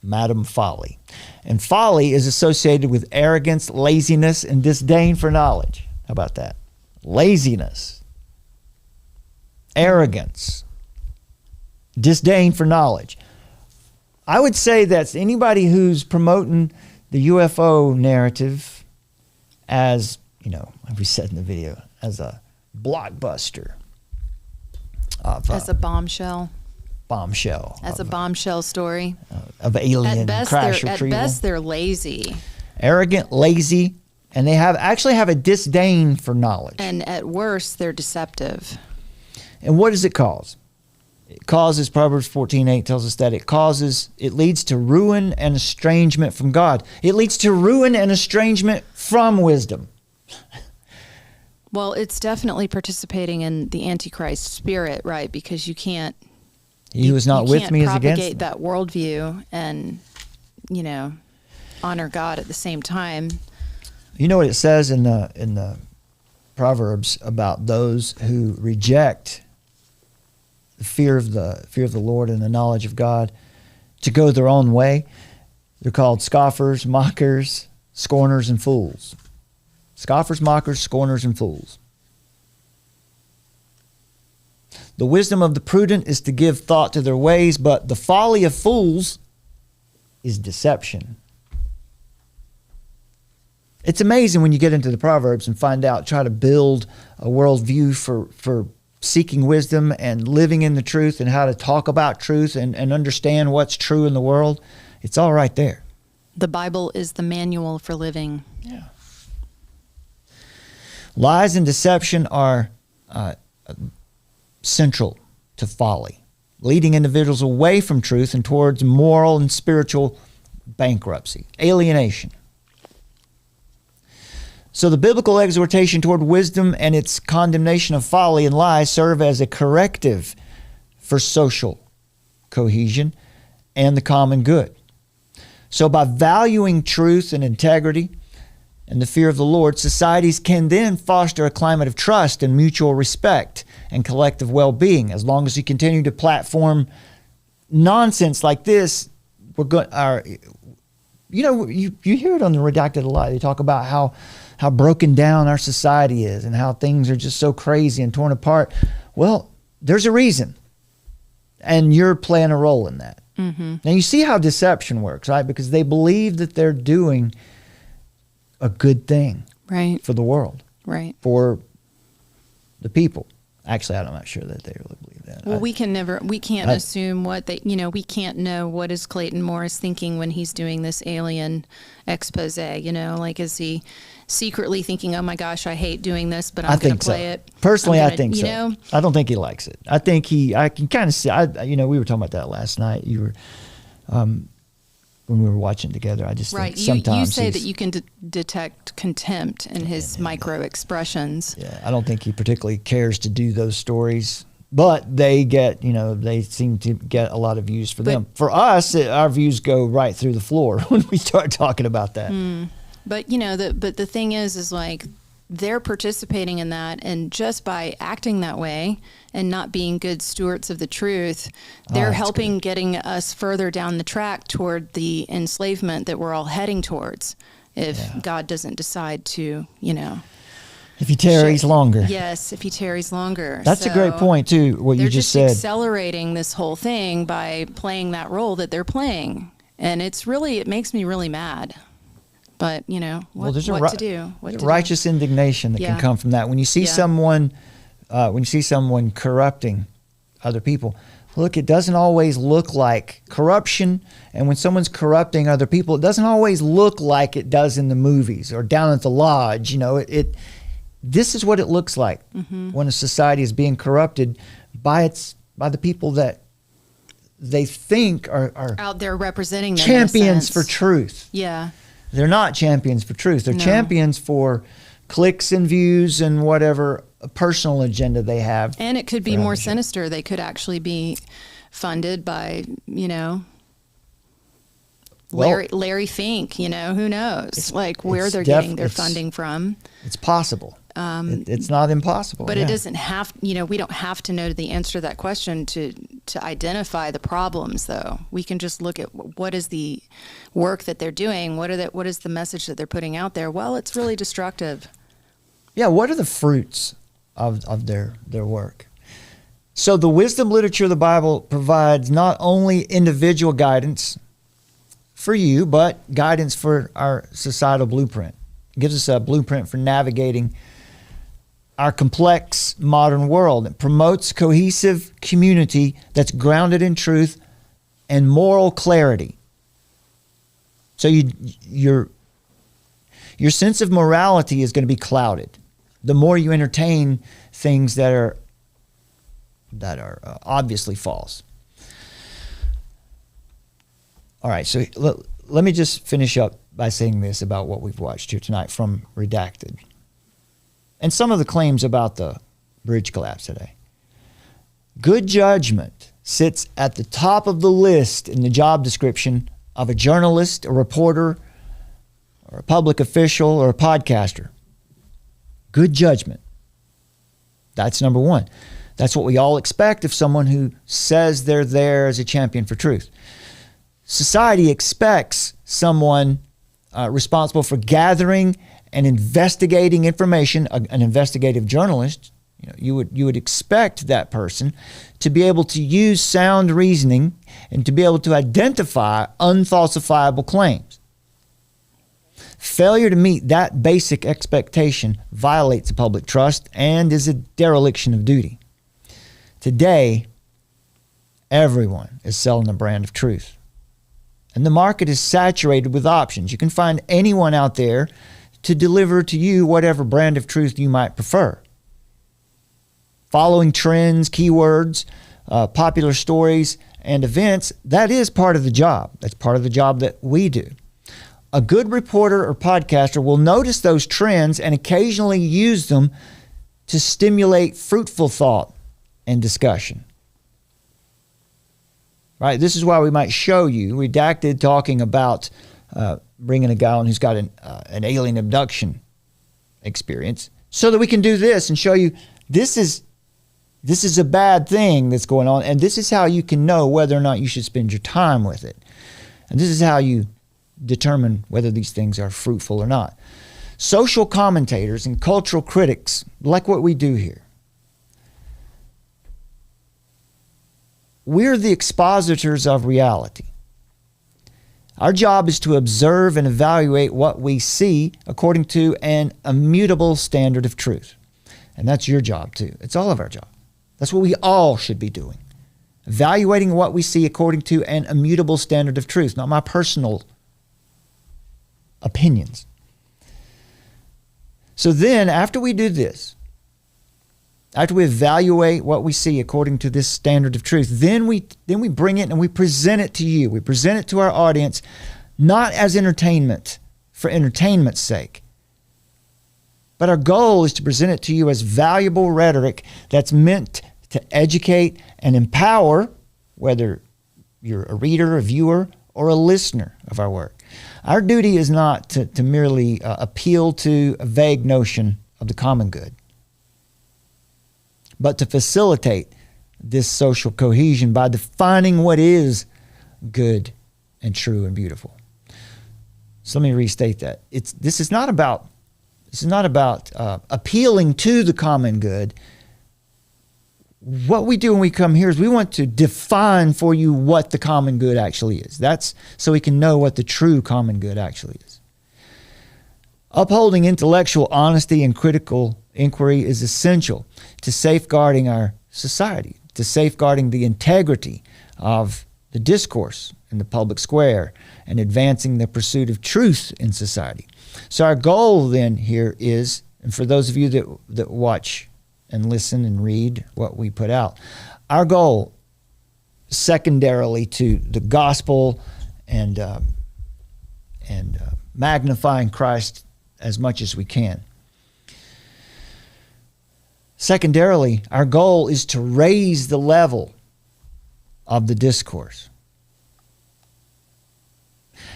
Madam Folly. And folly is associated with arrogance, laziness, and disdain for knowledge. How about that? Laziness, arrogance, disdain for knowledge. I would say that's anybody who's promoting the UFO narrative as, like we said in the video, as a blockbuster. As a bombshell. As a bombshell story. Of alien crash retrieval. At best, they're lazy. Arrogant, lazy, and they actually have a disdain for knowledge. And at worst, they're deceptive. And what does it cause? It causes, Proverbs 14:8 tells us that it leads to ruin and estrangement from God. It leads to ruin and estrangement from wisdom. Well, it's definitely participating in the Antichrist spirit, right? Because you can't. He was not with me is against me. Propagate that worldview and, honor God at the same time. You know what it says in the Proverbs about those who reject the fear of the Lord and the knowledge of God to go their own way? They're called scoffers, mockers, scorners, and fools. Scoffers, mockers, scorners, and fools. The wisdom of the prudent is to give thought to their ways, but the folly of fools is deception. It's amazing when you get into the Proverbs and find out, try to build a worldview for seeking wisdom and living in the truth and how to talk about truth and understand what's true in the world. It's all right there. The Bible is the manual for living. Yeah. Lies and deception are central to folly, leading individuals away from truth and towards moral and spiritual bankruptcy, alienation. So the biblical exhortation toward wisdom and its condemnation of folly and lies serve as a corrective for social cohesion and the common good. So by valuing truth and integrity and the fear of the Lord, societies can then foster a climate of trust and mutual respect and collective well-being. As long as you continue to platform nonsense like this, we're going. You hear it on the Redacted a lot. They talk about how broken down our society is and how things are just so crazy and torn apart. Well, there's a reason, and you're playing a role in that. Mm-hmm. Now you see how deception works, right? Because they believe that they're doing a good thing, right, for the world, right, for the people. Actually, I'm not sure that they really believe that. Well, we can't assume what they, we can't know what is Clayton Morris thinking when he's doing this alien expose, like is he secretly thinking, oh my gosh, I hate doing this, but I'm going to play it. Personally, I think so. I don't think he likes it. I think I can kind of see, we were talking about that last night. You were, when we were watching together, I just think sometimes you say that you can detect contempt in his micro expressions. Yeah, I don't think he particularly cares to do those stories, but they get, they seem to get a lot of views for them. For us, our views go right through the floor when we start talking about that. But the thing is like they're participating in that, and just by acting that way and not being good stewards of the truth, they're helping getting us further down the track toward the enslavement that we're all heading towards if God doesn't decide to, if he tarries longer. Yes, if he tarries longer. That's a great point too, what you just said. They're just accelerating this whole thing by playing that role that they're playing. And it makes me really mad. But, what to do? Righteous indignation that can come from that. When you see someone corrupting other people, look, it doesn't always look like corruption. And when someone's corrupting other people, it doesn't always look like it does in the movies or down at the lodge. This is what it looks like when a society is being corrupted by the people that they think are out there representing them, champions for truth. Yeah. They're not champions for truth. They're champions for clicks and views and whatever personal agenda they have. And it could be more sinister. They could actually be funded by, Larry Fink, who knows? Where they're getting their funding from. It's possible. It's not impossible. But it doesn't have, we don't have to know the answer to that question to identify the problems, though. We can just look at what is the work that they're doing. What is the message that they're putting out there? Well, it's really destructive. Yeah, what are the fruits of their work? So the wisdom literature of the Bible provides not only individual guidance for you, but guidance for our societal blueprint. It gives us a blueprint for navigating our complex modern world. It promotes cohesive community that's grounded in truth and moral clarity. So your sense of morality is going to be clouded the more you entertain things that are obviously false. All right, so let me just finish up by saying this about what we've watched here tonight from Redacted. And some of the claims about the bridge collapse today. Good judgment sits at the top of the list in the job description of a journalist, a reporter, or a public official, or a podcaster. Good judgment. That's number one. That's what we all expect of someone who says they're there as a champion for truth. Society expects someone responsible for gathering and investigating information, an investigative journalist, You would expect that person to be able to use sound reasoning and to be able to identify unfalsifiable claims. Failure to meet that basic expectation violates the public trust and is a dereliction of duty. Today, everyone is selling a brand of truth. And the market is saturated with options. You can find anyone out there to deliver to you whatever brand of truth you might prefer. Following trends, keywords, popular stories, and events, that is part of the job. That's part of the job that we do. A good reporter or podcaster will notice those trends and occasionally use them to stimulate fruitful thought and discussion. Right? This is why we might show you Redacted talking about bringing a guy on who's got an alien abduction experience, so that we can do this and show you this is a bad thing that's going on, and this is how you can know whether or not you should spend your time with it. And this is how you determine whether these things are fruitful or not. Social commentators and cultural critics, like what we do here, we're the expositors of reality. Our job is to observe and evaluate what we see according to an immutable standard of truth. And that's your job too. It's all of our job. That's what we all should be doing. Evaluating what we see according to an immutable standard of truth, not my personal opinions. So then, after we do this, after we evaluate what we see according to this standard of truth, then we bring it and we present it to you. We present it to our audience, not as entertainment, for entertainment's sake. But our goal is to present it to you as valuable rhetoric that's meant to educate and empower, whether you're a reader, a viewer, or a listener of our work. Our duty is not to merely appeal to a vague notion of the common good, but to facilitate this social cohesion by defining what is good and true and beautiful. So let me restate that. This is not about appealing to the common good. What we do when we come here is we want to define for you what the common good actually is. That's so we can know what the true common good actually is. Upholding intellectual honesty and critical inquiry is essential to safeguarding our society, to safeguarding the integrity of the discourse in the public square and advancing the pursuit of truth in society. So our goal then here is, and for those of you that watch and listen and read what we put out, our goal secondarily to the gospel and magnifying Christ as much as we can. Secondarily, our goal is to raise the level of the discourse.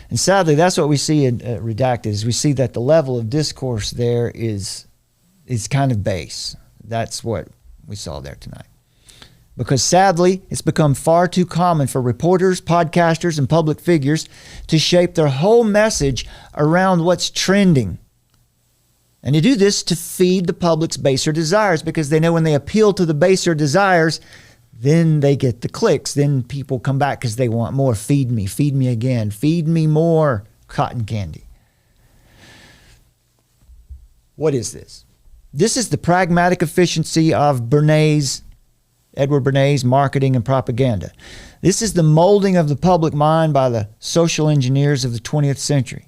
And sadly, that's what we see in Redacted, is we see that the level of discourse there is kind of base. That's what we saw there tonight. Because sadly, it's become far too common for reporters, podcasters, and public figures to shape their whole message around what's trending. And they do this to feed the public's baser desires, because they know when they appeal to the baser desires, then they get the clicks. Then people come back because they want more. Feed me again. Feed me more cotton candy. What is this? This is the pragmatic efficiency of Edward Bernays' marketing and propaganda. This is the molding of the public mind by the social engineers of the 20th century.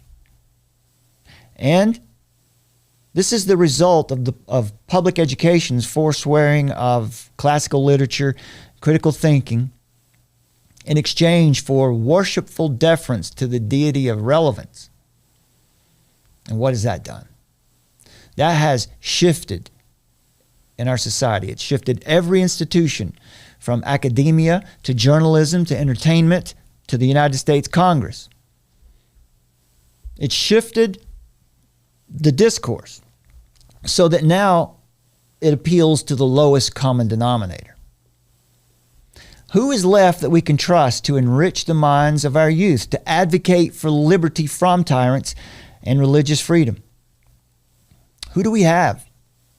And this is the result of public education's forswearing of classical literature, critical thinking, in exchange for worshipful deference to the deity of relevance. And what has that done? That has shifted in our society. It's shifted every institution, from academia to journalism to entertainment to the United States Congress. It shifted the discourse so that now it appeals to the lowest common denominator. Who is left that we can trust to enrich the minds of our youth, to advocate for liberty from tyrants and religious freedom? Who do we have?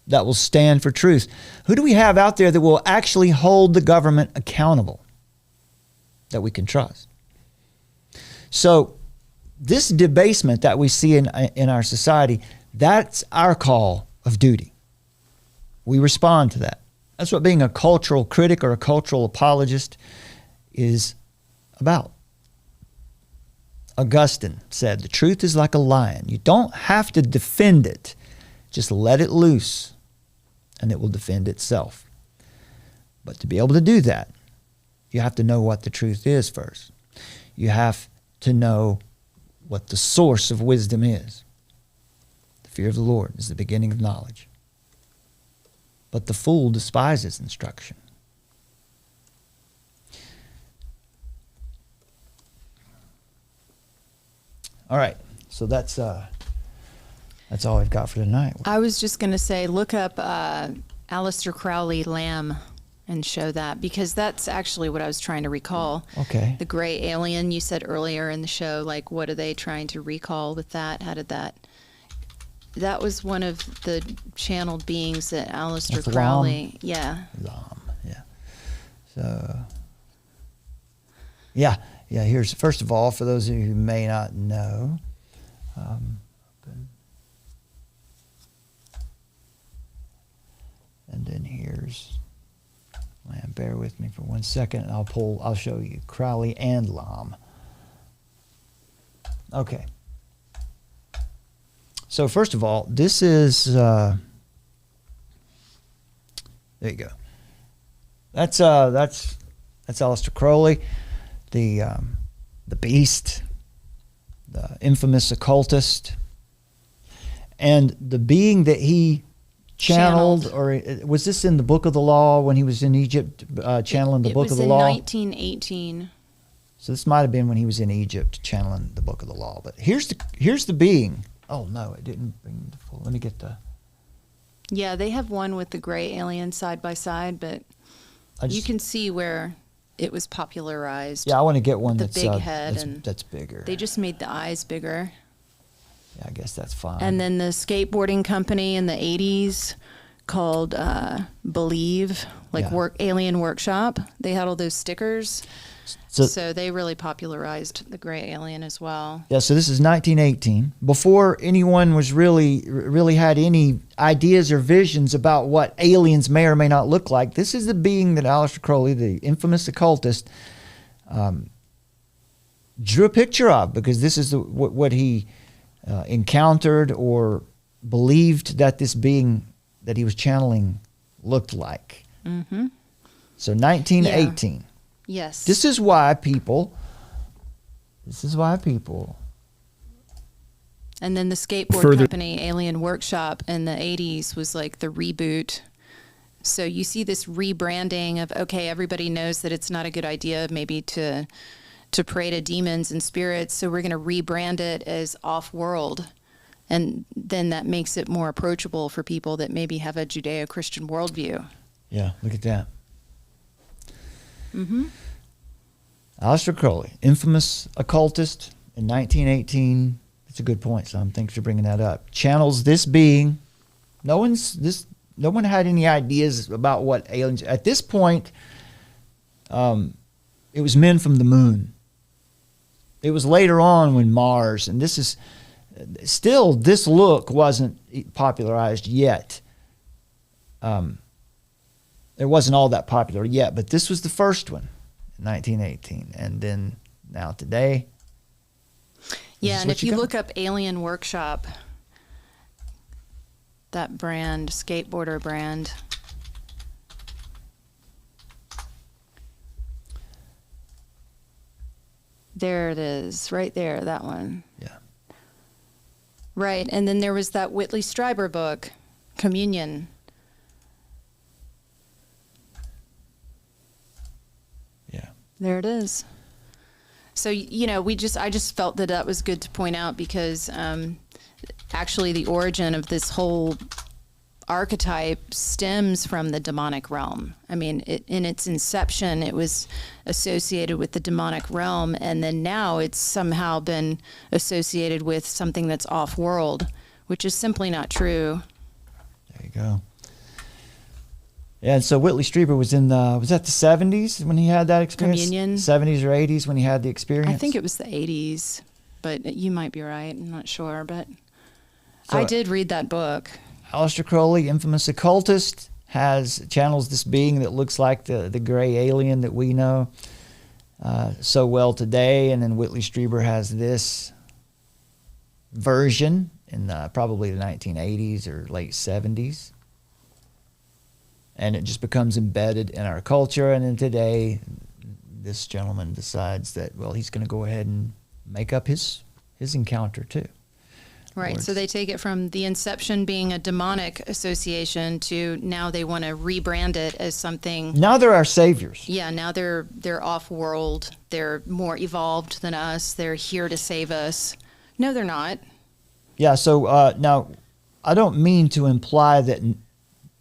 that will stand for truth? Who do we have out there that will actually hold the government accountable, that we can trust? So this debasement that we see in our society, that's our call of duty. We respond to that. That's what being a cultural critic or a cultural apologist is about. Augustine said, the truth is like a lion. You don't have to defend it. Just let it loose and it will defend itself. But to be able to do that, you have to know what the truth is first. You have to know what the source of wisdom is. The fear of the Lord is the beginning of knowledge. But the fool despises instruction. All right, so that's all we've got for tonight. I was just going to say, look up Aleister Crowley Lamb and show that, because that's actually what I was trying to recall. Okay. The gray alien you said earlier in the show, like what are they trying to recall with that? How did that? That was one of the channeled beings that Aleister That's Crowley. Lam. Yeah. Lam, yeah. So, yeah. Here's, first of all, for those of you who may not know, and then here's, man, bear with me for 1 second, and I'll show you Crowley and Lam. Okay. So first of all, this is, there you go. That's Aleister Crowley, the beast, the infamous occultist, and the being that he channeled. Or was this in the Book of the Law when he was in Egypt channeling the Book of the Law? It was in 1918. So this might have been when he was in Egypt channeling the Book of the Law. But here's the being. Oh no, it didn't bring the full. Let me get the. Yeah, they have one with the gray alien side by side, but you can see where it was popularized. Yeah, I want to get one the that's big head that's bigger. They just made the eyes bigger. Yeah, I guess that's fine. And then the skateboarding company in the 80s called Believe, like Alien Workshop. They had all those stickers. So they really popularized the gray alien as well. Yeah, so this is 1918. Before anyone was really had any ideas or visions about what aliens may or may not look like, this is the being that Aleister Crowley, the infamous occultist, drew a picture of, because this is what he encountered or believed that this being that he was channeling looked like. Mm-hmm. So 1918. Yeah. Yes. This is why people. And then the skateboard company, Alien Workshop, in the 80s was like the reboot. So you see this rebranding of, okay, everybody knows that it's not a good idea maybe to pray to demons and spirits, so we're going to rebrand it as off-world. And then that makes it more approachable for people that maybe have a Judeo-Christian worldview. Yeah, look at that. Mm-hmm. Aleister Crowley, infamous occultist in 1918. That's a good point, Sam. Thanks for bringing that up. Channels this being. No one had any ideas about what aliens. At this point, it was men from the moon. It was later on when Mars, and this is still, this look wasn't popularized yet. It wasn't all that popular yet, but this was the first one in 1918. And then now today. Yeah, and if you look up Alien Workshop, that brand, skateboarder brand. There it is, right there, that one. Yeah. Right, and then there was that Whitley Strieber book, Communion. Yeah. There it is. So, you know, I just felt that was good to point out, because actually the origin of this whole archetype stems from the demonic realm. I mean, in its inception, it was associated with the demonic realm, and then now it's somehow been associated with something that's off-world, which is simply not true. There you go. Yeah, and so Whitley Strieber was in was that the 70s when he had that experience? Communion. 70s or 80s when he had the experience? I think it was the 80s, but you might be right. I'm not sure, but So- I did read that book. Aleister Crowley, infamous occultist, channels this being that looks like the gray alien that we know so well today. And then Whitley Strieber has this version in probably the 1980s or late 70s. And it just becomes embedded in our culture. And then today, this gentleman decides that, well, he's going to go ahead and make up his encounter too. Right. So they take it from the inception being a demonic association to now they want to rebrand it as something. Now they're our saviors. Yeah. Now they're off world. They're more evolved than us. They're here to save us. No, they're not. Yeah. So now, I don't mean to imply that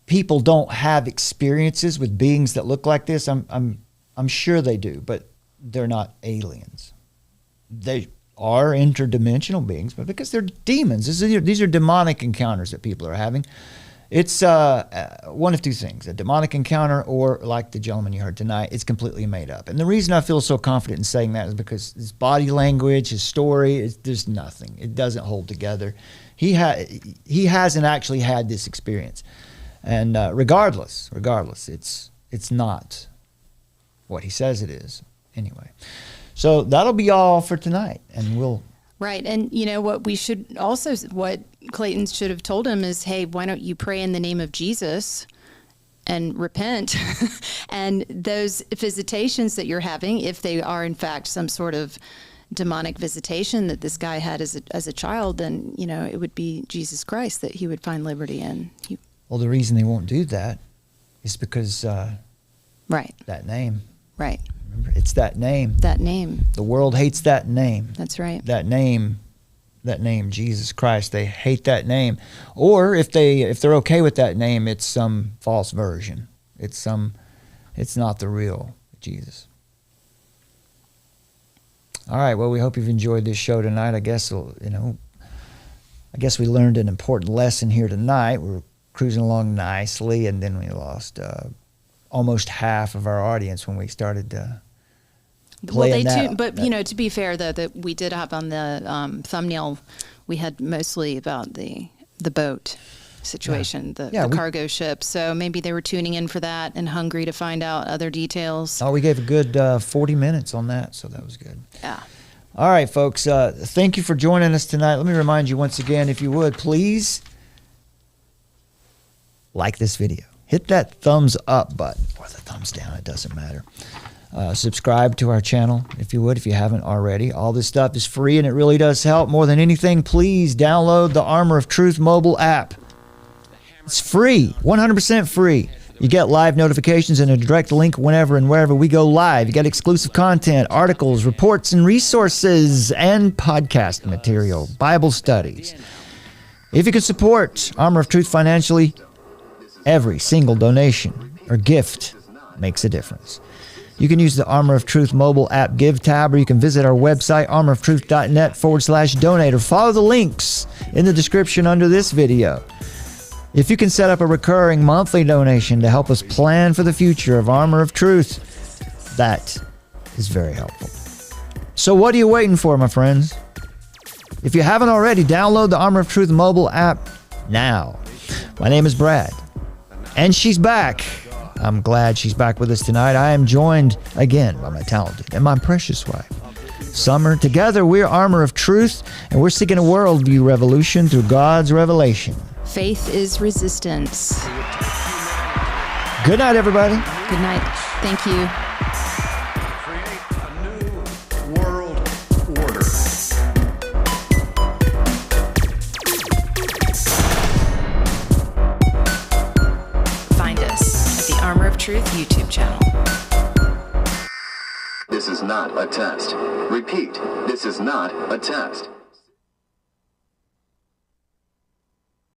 people don't have experiences with beings that look like this. I'm sure they do, but they're not aliens. They are interdimensional beings, but because they're demons. These are demonic encounters that people are having. It's one of two things: a demonic encounter, or like the gentleman you heard tonight, it's completely made up. And the reason I feel so confident in saying that is because his body language, his story, there's nothing. It doesn't hold together. He hasn't actually had this experience. And regardless, it's not what he says it is. Anyway, so that'll be all for tonight, and we'll. Right, and you know what what Clayton should have told him is, hey, why don't you pray in the name of Jesus and repent? And those visitations that you're having, if they are in fact some sort of demonic visitation that this guy had as a child, then it would be Jesus Christ that he would find liberty in. Well, the reason they won't do that is because right. That name. Right. Remember, it's that name. That name. The world hates that name. That's right. That name, Jesus Christ. They hate that name. Or if they're okay with that name, it's some false version. It's not the real Jesus. All right. Well, we hope you've enjoyed this show tonight. I guess we learned an important lesson here tonight. We're cruising along nicely, and then we lost almost half of our audience when we started playing to be fair though, that we did have on the thumbnail, we had mostly about the boat situation, the cargo ship. So maybe they were tuning in for that and hungry to find out other details. Oh, we gave a good 40 minutes on that, so that was good. Yeah. All right, folks. Thank you for joining us tonight. Let me remind you once again, if you would, please like this video. Hit that thumbs up button or the thumbs down. It doesn't matter. Subscribe to our channel, if you would, if you haven't already. All this stuff is free, and it really does help. More than anything, please download the Armor of Truth mobile app. It's free, 100% free. You get live notifications and a direct link whenever and wherever we go live. You get exclusive content, articles, reports, and resources, and podcast material, Bible studies. If you can support Armor of Truth financially, every single donation or gift makes a difference. You can use the Armor of Truth mobile app Give tab, or you can visit our website, armoroftruth.net/donate, or follow the links in the description under this video. If you can set up a recurring monthly donation to help us plan for the future of Armor of Truth, that is very helpful. So what are you waiting for, my friends? If you haven't already, download the Armor of Truth mobile app now. My name is Brad, and she's back. I'm glad she's back with us tonight. I am joined again by my talented and my precious wife, Summer. Together, we're Armor of Truth, and we're seeking a worldview revolution through God's revelation. Faith is resistance. Good night, everybody. Good night. Thank you. Create a new world order. Find us at the Armor of Truth YouTube channel. This is not a test. Repeat, this is not a test.